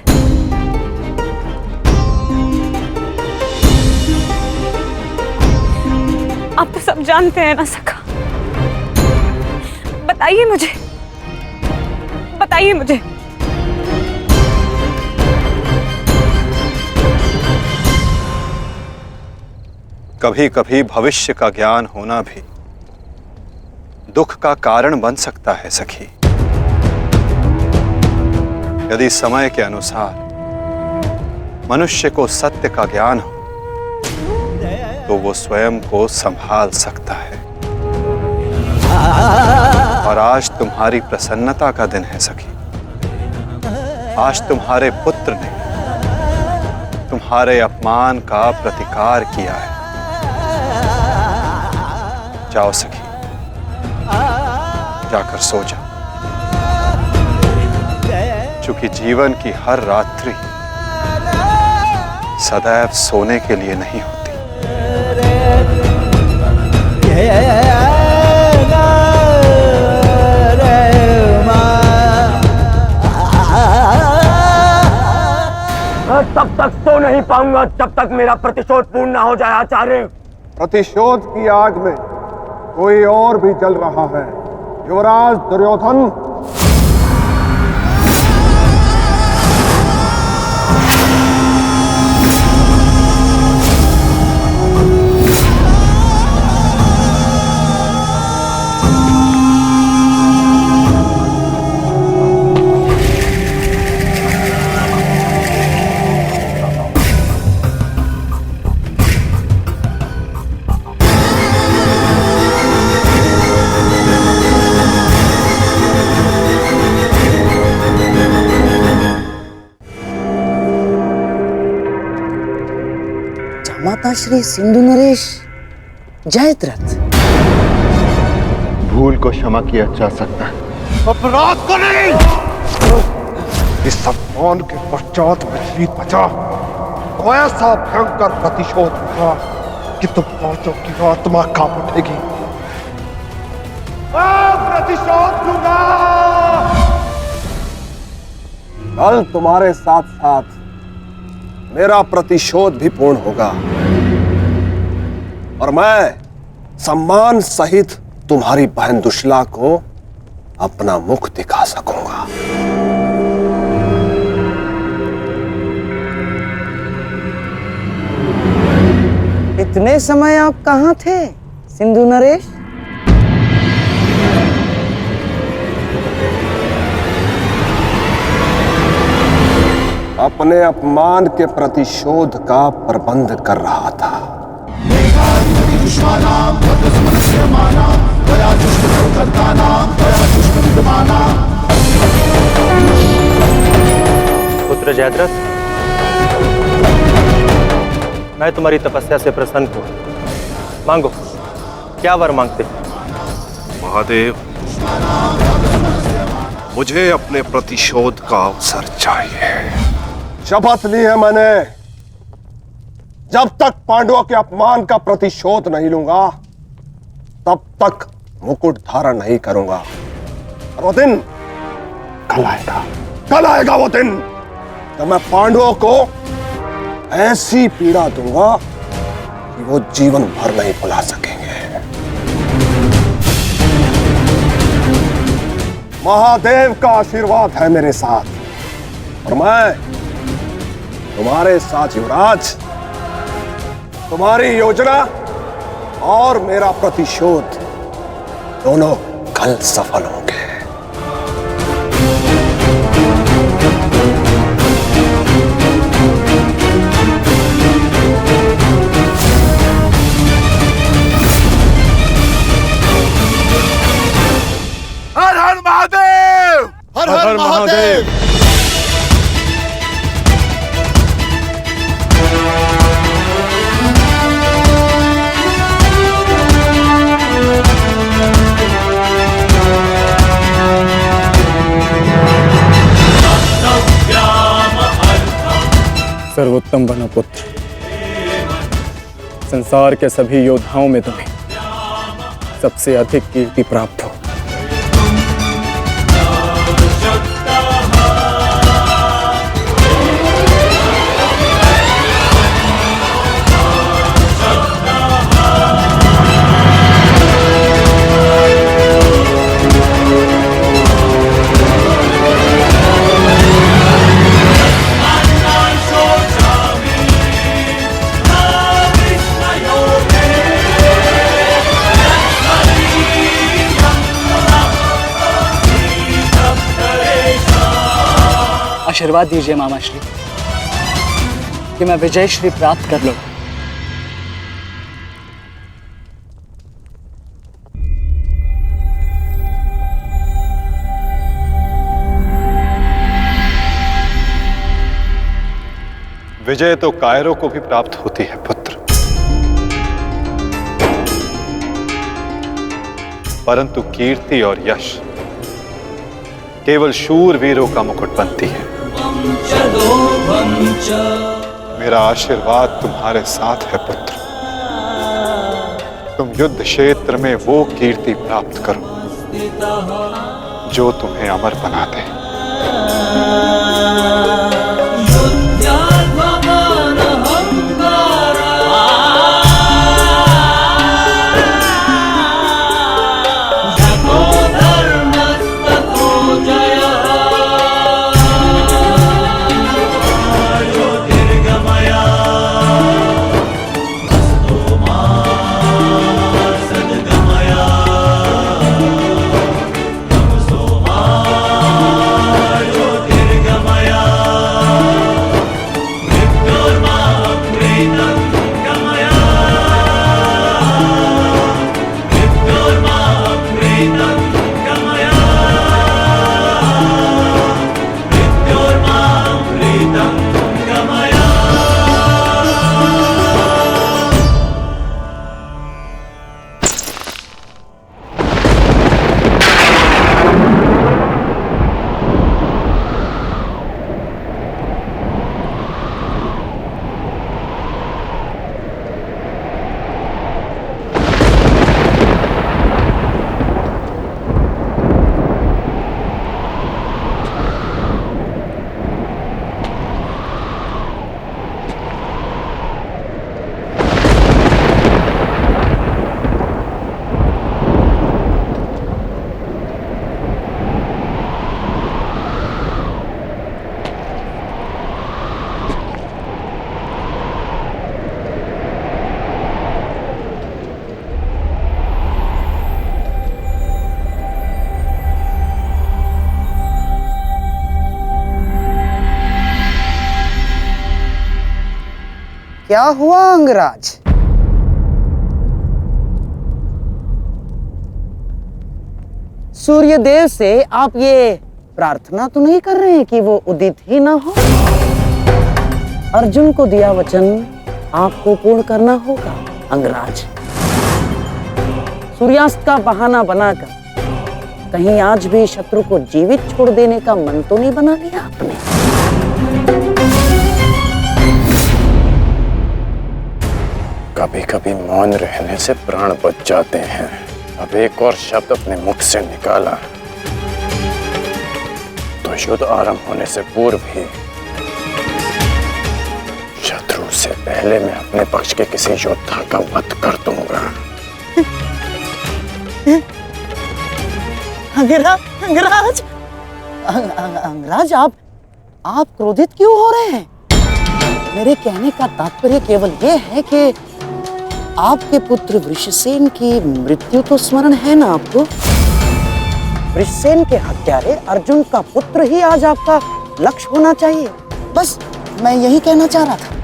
आप तो सब जानते हैं ना सखा। बताइए मुझे। कभी कभी भविष्य का ज्ञान होना भी दुख का कारण बन सकता है सखी। यदि समय के अनुसार मनुष्य को सत्य का ज्ञान हो तो वो स्वयं को संभाल सकता है। और आज तुम्हारी प्रसन्नता का दिन है सखी। आज तुम्हारे पुत्र ने तुम्हारे अपमान का प्रतिकार किया है। जाओ सखी, जाकर सो जाओ। चूंकि जीवन की हर रात्रि सदैव सोने के लिए नहीं होती। तब तक सो नहीं पाऊंगा जब तक मेरा प्रतिशोध पूर्ण ना हो जाए आचार्य। प्रतिशोध की आग में कोई और भी जल रहा है। युवराज दुर्योधन, माता श्री सिंधु नरेश जयद्रथ। भूल को क्षमा किया जा सकता है, अपराध को नहीं। इस अपमान के पश्चात विचलित बचा तो ऐसा भयंकर प्रतिशोध होगा कि तुम पांचों की आत्मा कांप उठेगी। प्रतिशोध लूंगा। कल तुम्हारे साथ साथ मेरा प्रतिशोध भी पूर्ण होगा और मैं सम्मान सहित तुम्हारी बहन दुशला को अपना मुख दिखा सकूंगा। इतने समय आप कहाँ थे सिंधु नरेश? अपने अपमान के प्रतिशोध का प्रबंध कर रहा था। पुत्र जयद्रथ, मैं तुम्हारी तपस्या से प्रसन्न हूं। मांगो, क्या वर मांगते? महादेव, मुझे अपने प्रतिशोध का अवसर चाहिए। शपथ ली है मैंने, जब तक पांडवों के अपमान का प्रतिशोध नहीं लूंगा तब तक मुकुट धारण नहीं करूंगा। और वो दिन कल आएगा वो दिन जब मैं पांडवों को ऐसी पीड़ा दूंगा कि वो जीवन भर नहीं भुला सकेंगे। महादेव का आशीर्वाद है मेरे साथ और मैं तुम्हारे साथ युवराज। तुम्हारी योजना और मेरा प्रतिशोध दोनों कल सफल होंगे। हर हर महादेव, हर हर महादेव। सर्वोत्तम बनो पुत्र, संसार के सभी योद्धाओं में तुम्हें सबसे अधिक कीर्ति प्राप्त हो। आशीर्वाद दीजिए मामा श्री कि मैं विजय श्री प्राप्त कर लूं। विजय तो कायरों को भी प्राप्त होती है पुत्र, परंतु कीर्ति और यश केवल शूरवीरों का मुकुट बनती है। मेरा आशीर्वाद तुम्हारे साथ है पुत्र। तुम युद्ध क्षेत्र में वो कीर्ति प्राप्त करो जो तुम्हें अमर बना दे। क्या हुआ अंगराज? सूर्यदेव से आप ये प्रार्थना तो नहीं कर रहे हैं कि वो उदित ही ना हो? अर्जुन को दिया वचन आपको पूर्ण करना होगा अंगराज। सूर्यास्त का बहाना बनाकर कहीं आज भी शत्रु को जीवित छोड़ देने का मन तो नहीं बना लिया आपने? कभी कभी मौन रहने से प्राण बच जाते हैं। अब एक और शब्द अपने मुख से निकाला तो युद्ध आरंभ होने से पूर्व ही शत्रु से पहले मैं अपने पक्ष के किसी योद्धा का वध कर दूंगा। अंगराज, अंगराज आप क्रोधित क्यों हो रहे हैं? मेरे कहने का तात्पर्य केवल यह है कि आपके पुत्र वृषसेन की मृत्यु तो स्मरण है ना आपको? वृषसेन के हत्यारे अर्जुन का पुत्र ही आज आपका लक्ष्य होना चाहिए। बस मैं यही कहना चाह रहा था।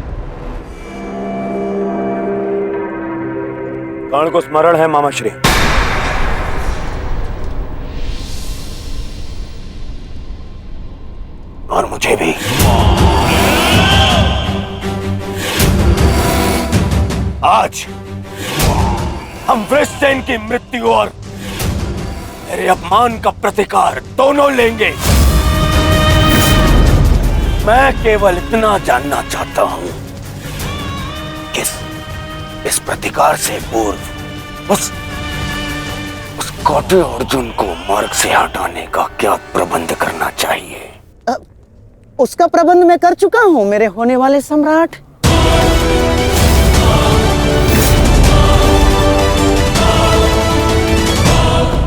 कर्ण को स्मरण है मामा श्री। और मुझे भी। आज हम वृषसेन की मृत्यु और मेरे अपमान का प्रतिकार दोनों लेंगे। मैं केवल इतना जानना चाहता हूं कि इस प्रतिकार से पूर्व उस कौटे अर्जुन को मार्ग से हटाने का क्या प्रबंध करना चाहिए? उसका प्रबंध मैं कर चुका हूं मेरे होने वाले सम्राट।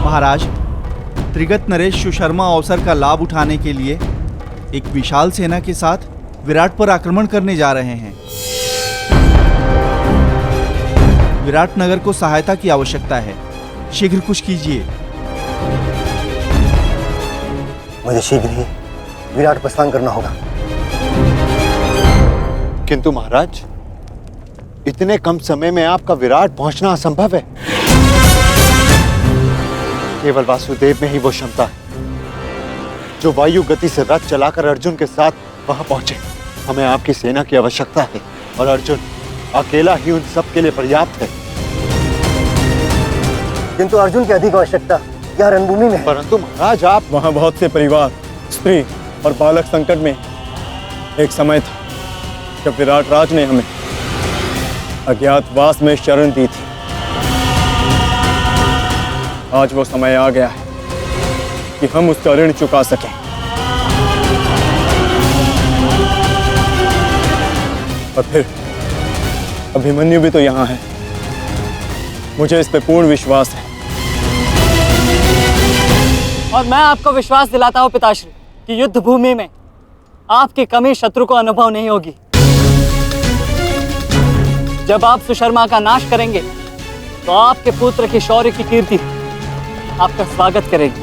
महाराज, त्रिगत नरेश सुशर्मा अवसर का लाभ उठाने के लिए एक विशाल सेना के साथ विराट पर आक्रमण करने जा रहे हैं। विराट नगर को सहायता की आवश्यकता है, शीघ्र कुछ कीजिए। मुझे शीघ्र ही विराट प्रस्थान करना होगा। किंतु महाराज, इतने कम समय में आपका विराट पहुंचना असंभव है। केवल वासुदेव में ही वो क्षमता है जो वायु गति से रथ चलाकर अर्जुन के साथ वहां पहुंचे। हमें आपकी सेना की आवश्यकता है और अर्जुन अकेला ही उन सब के लिए पर्याप्त है। किंतु अर्जुन की अधिक आवश्यकता यह रणभूमि में है। परंतु महाराज, आप वहां बहुत से परिवार, स्त्री और बालक संकट में। एक समय था जब विराट राज ने हमें अज्ञातवास में शरण दी थी। आज वो समय आ गया है कि हम उसका ऋण चुका सकें। और फिर अभिमन्यु भी तो यहाँ है। मुझे इस पे पूर्ण विश्वास है। और मैं आपको विश्वास दिलाता हूँ पिताश्री कि युद्ध भूमि में आपकी कमी शत्रु को अनुभव नहीं होगी। जब आप सुशर्मा का नाश करेंगे तो आपके पुत्र की शौर्य की कीर्ति आपका स्वागत करेगी।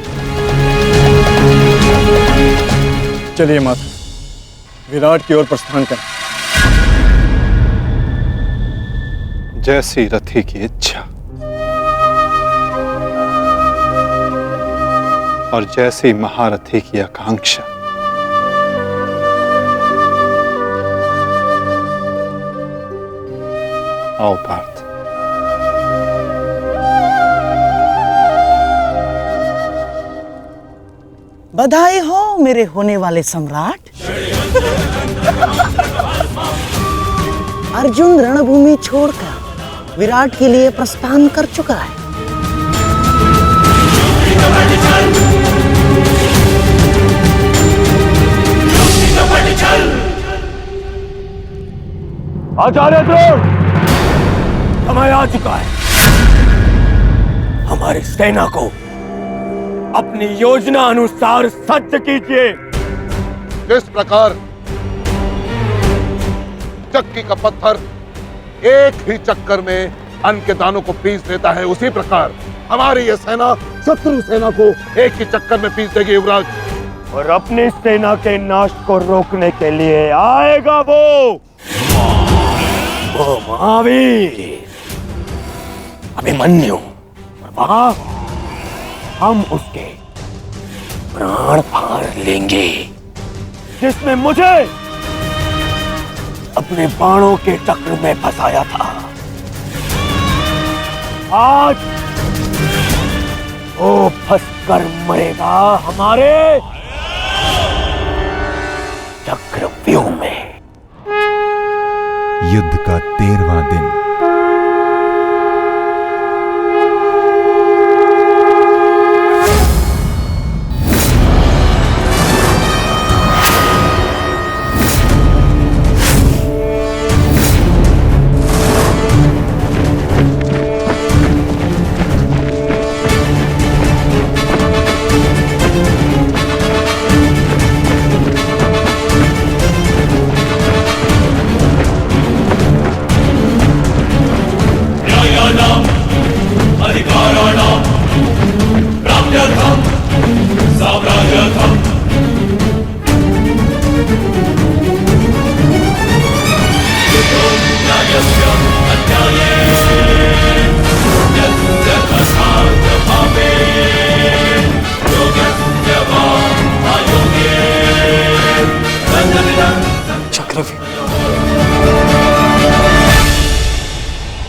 चलिए माता, विराट की ओर प्रस्थान करें। जैसी रथी की इच्छा और जैसी महारथी की आकांक्षा। आओ पार्थ। बधाई हो मेरे होने वाले सम्राट। अर्जुन रणभूमि छोड़कर विराट के लिए प्रस्थान कर चुका है। आचार्य द्रोण, समय आ चुका है। हमारी सेना को अपनी योजना अनुसार सज्ज कीजिए। जिस प्रकार चक्की का पत्थर एक ही चक्कर में अन्न के दानों को पीस देता है, उसी प्रकार हमारी यह सेना शत्रु सेना को एक ही चक्कर में पीस देगी युवराज। और अपनी सेना के नाश को रोकने के लिए आएगा वो महावीर अभिमन्यु। और वहां हम उसके प्राण फाड़ लेंगे, जिसने मुझे अपने बाणों के चक्र में फंसाया था। आज वो फंसकर मरेगा हमारे चक्रव्यूह में। युद्ध का 13वां दिन।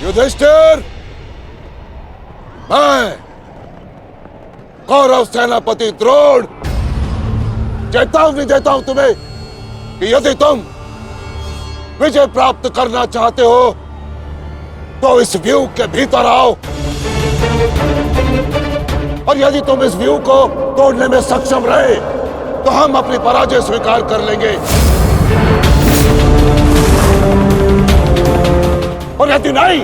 युधिष्ठिर, मैं कौरव सेनापति द्रोण चेतावनी देता हूं तुम्हें कि यदि तुम विजय प्राप्त करना चाहते हो तो इस व्यू के भीतर आओ, और यदि तुम इस व्यू को तोड़ने में सक्षम रहे तो हम अपनी पराजय स्वीकार कर लेंगे, और यदि नहीं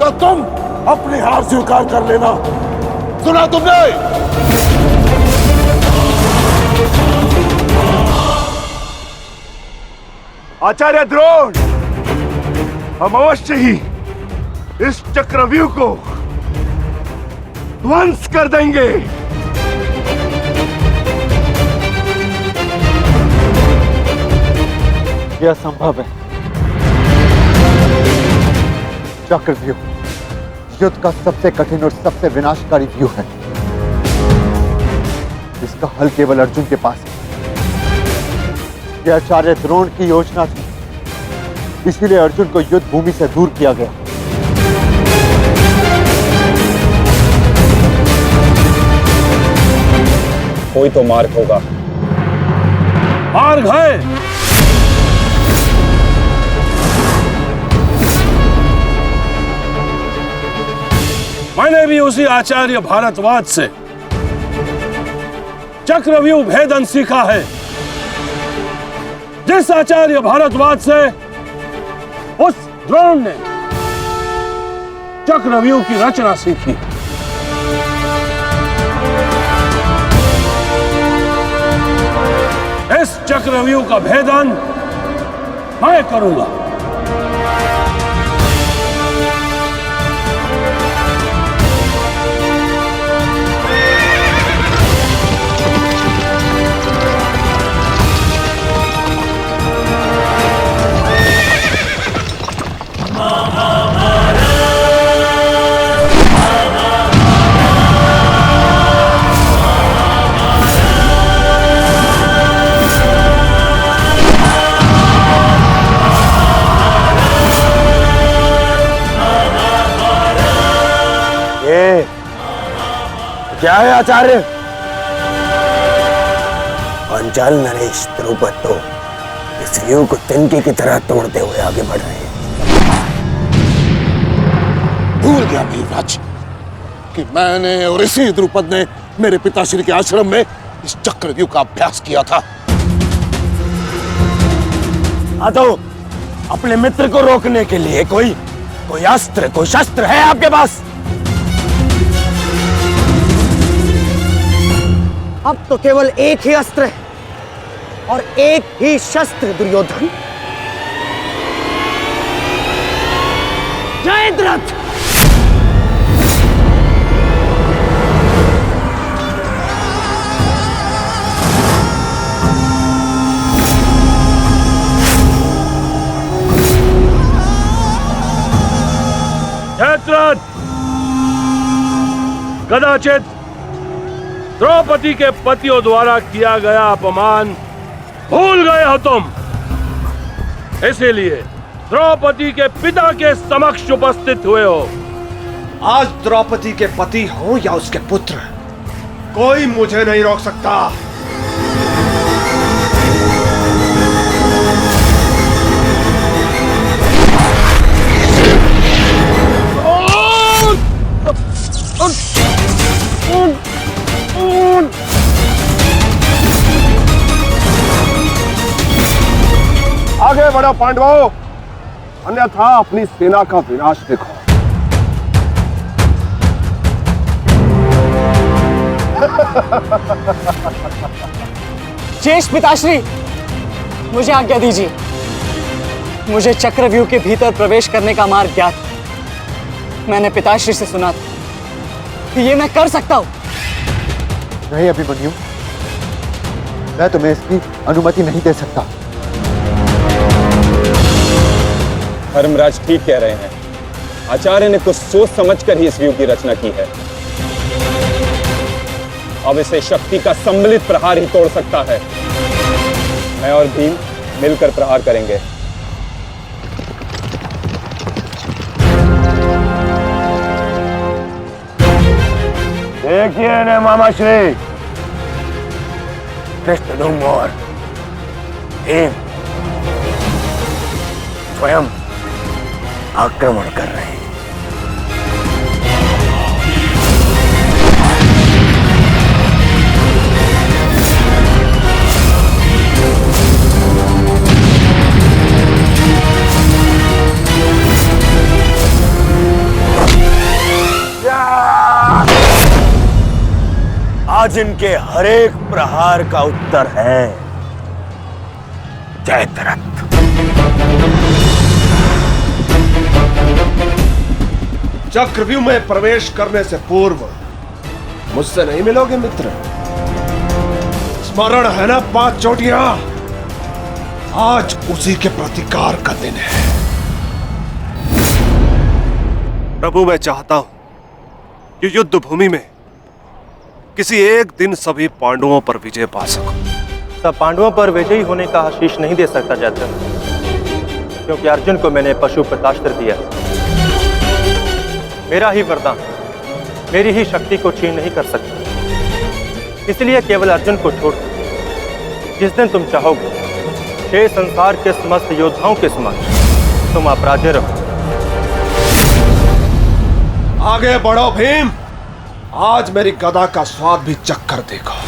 तो तुम अपनी हार स्वीकार कर लेना। सुना तुमने? आचार्य द्रोण, हम अवश्य ही इस चक्रव्यूह को ध्वंस कर देंगे। यह असंभव है। चक्रव्यूह युद्ध का सबसे कठिन और सबसे विनाशकारी व्यू है। इसका हल केवल अर्जुन के पास है। यह आचार्य द्रोण की योजना थी, इसीलिए अर्जुन को युद्ध भूमि से दूर किया गया। कोई तो मार्ग होगा। मार्ग है। मैंने भी उसी आचार्य भारद्वाज से चक्रव्यूह भेदन सीखा है, जिस आचार्य भारद्वाज से उस द्रोण ने चक्रव्यूह की रचना सीखी। इस चक्रव्यूह का भेदन मैं करूंगा। क्या है आचार्य? पांचाल नरेश द्रुपद तो इस व्यू को तिनके की तरह तोड़ते हुए आगे बढ़ रहे हैं। भूल गया वीरराज कि मैंने और इसी द्रुपद ने मेरे पिताश्री के आश्रम में इस चक्रव्यूह का अभ्यास किया था। तो अपने मित्र को रोकने के लिए कोई अस्त्र, कोई शस्त्र है आपके पास? अब तो केवल एक ही अस्त्र है और एक ही शस्त्र दुर्योधन। जयद्रथ! जयद्रथ, कदाचित द्रौपदी के पतियों द्वारा किया गया अपमान भूल गए हो तुम, इसीलिए द्रौपदी के पिता के समक्ष उपस्थित हुए हो। आज द्रौपदी के पति हो या उसके पुत्र, कोई मुझे नहीं रोक सकता। आगे बढ़ो पांडवों, अन्यथा अपनी सेना का विनाश देखो। शेष पिताश्री, मुझे आज्ञा दीजिए। मुझे चक्रव्यूह के भीतर प्रवेश करने का मार्ग ज्ञात है। मैंने पिताश्री से सुना था कि ये मैं कर सकता हूं। नहीं अभिमन्यु, मैं तुम्हें इसकी अनुमति नहीं दे सकता। धर्मराज ठीक कह रहे हैं। आचार्य ने कुछ सोच समझकर ही इस व्यू की रचना की है। अब इसे शक्ति का सम्मिलित प्रहार ही तोड़ सकता है। मैं और भीम मिलकर प्रहार करेंगे। देखिए ने मामा श्री, और भीम स्वयं आक्रमण कर रहे हैं। आज इनके हर एक प्रहार का उत्तर है जयद्रथ। चक्रव्यूह में प्रवेश करने से पूर्व मुझसे नहीं मिलोगे मित्र? स्मरण है ना 5 चोटियां? आज उसी के प्रतिकार का दिन है। प्रभु, मैं चाहता हूं कि युद्ध भूमि में किसी एक दिन सभी पांडवों पर विजय पा सकूं। सब पांडवों पर विजयी होने का आशीष नहीं दे सकता जयद्रथ, क्योंकि अर्जुन को मैंने पशुपतास्त्र दिया। मेरा ही वरदान मेरी ही शक्ति को छीन नहीं कर सकता। इसलिए केवल अर्जुन को छोड़ जिस दिन तुम चाहोगे शेष संसार के समस्त योद्धाओं के समक्ष तुम अपराजय रहो। आगे बढ़ो भीम, आज मेरी गदा का स्वाद भी चक्कर देखो।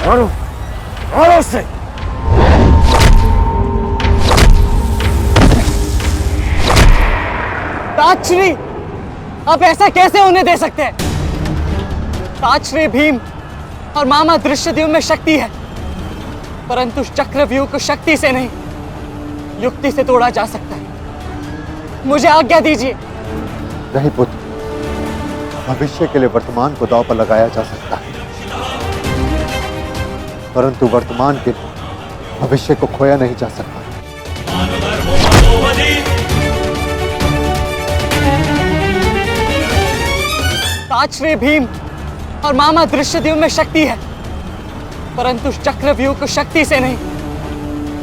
मारो से। ताजश्री, आप ऐसा कैसे होने दे सकते हैं? ताजश्री भीम और मामा दृश्यद्युम्न में शक्ति है, परंतु चक्रव्यूह को शक्ति से नहीं युक्ति से तोड़ा जा सकता है। मुझे आज्ञा दीजिए। नहीं पुत्र, भविष्य के लिए वर्तमान को दांव पर लगाया जा सकता है, परंतु वर्तमान के भविष्य को खोया नहीं जा सकता। ताजश्री भीम और मामा दृश्यद्युम्न में शक्ति है, परंतु चक्रव्यूह को शक्ति से नहीं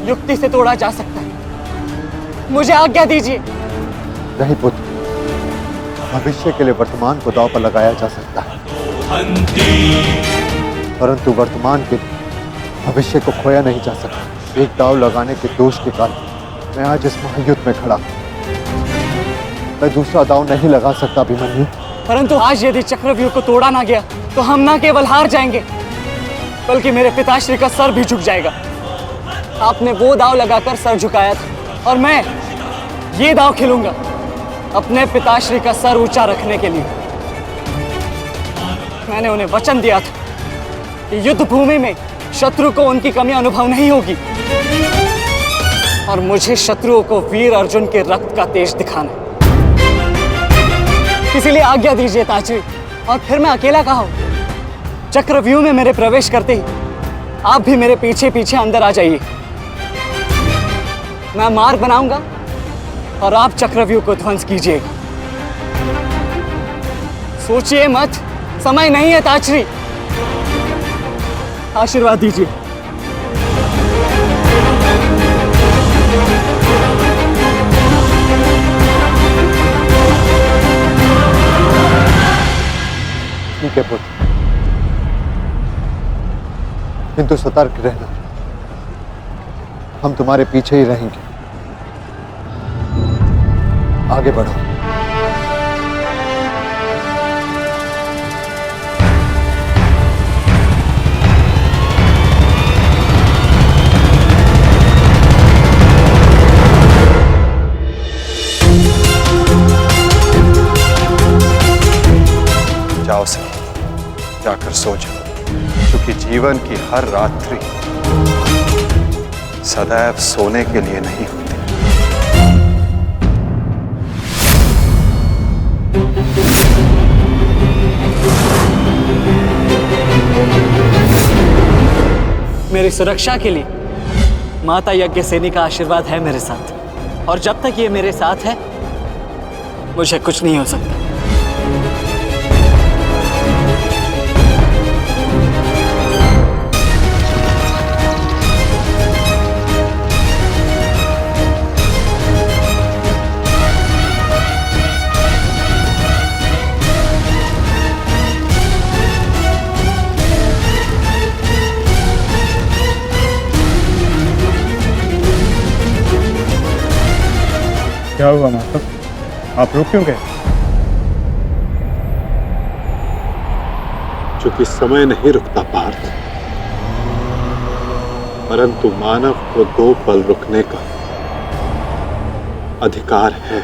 युक्ति से तोड़ा जा सकता है। मुझे आज्ञा दीजिए। नहीं पुत्र, भविष्य के लिए वर्तमान को दांव पर लगाया जा सकता है, परंतु वर्तमान के भविष्य को खोया नहीं जा सकता। एक दांव लगाने के दोष के कारण मैं आज इस महायुद्ध में खड़ा हूं। मैं दूसरा दांव नहीं लगा सकता अभिमन्यु। परंतु आज यदि चक्रव्यूह को तोड़ा ना गया तो हम ना केवल हार जाएंगे, बल्कि मेरे पिताश्री का सर भी झुक जाएगा। आपने वो दांव लगाकर सर झुकाया था और मैं ये दांव खेलूंगा अपने पिताश्री का सर ऊंचा रखने के लिए। मैंने उन्हें वचन दिया था कि युद्ध भूमि में शत्रु को उनकी कमी अनुभव नहीं होगी, और मुझे शत्रुओं को वीर अर्जुन के रक्त का तेज दिखाना है। इसीलिए आज्ञा दीजिए ताजश्री, और फिर मैं अकेला कहाँ हूं? चक्रव्यूह में मेरे प्रवेश करते ही आप भी मेरे पीछे पीछे अंदर आ जाइए। मैं मार्ग बनाऊंगा और आप चक्रव्यूह को ध्वंस कीजिएगा। सोचिए मत, समय नहीं है ताजश्री। आशीर्वाद दीजिए। ठीक है पुत्र, किंतु सतर्क रहना, हम तुम्हारे पीछे ही रहेंगे। आगे बढ़ो। जाओ सर, जाकर सो जाओ, क्योंकि जीवन की हर रात्रि सदैव सोने के लिए नहीं होती। मेरी सुरक्षा के लिए माता यज्ञसेनी का आशीर्वाद है मेरे साथ, और जब तक ये मेरे साथ है मुझे कुछ नहीं हो सकता। क्या हुआ माता? आप रुक क्यों गए? चूंकि समय नहीं रुकता पार्थ, परंतु मानव को 2 पल रुकने का अधिकार है।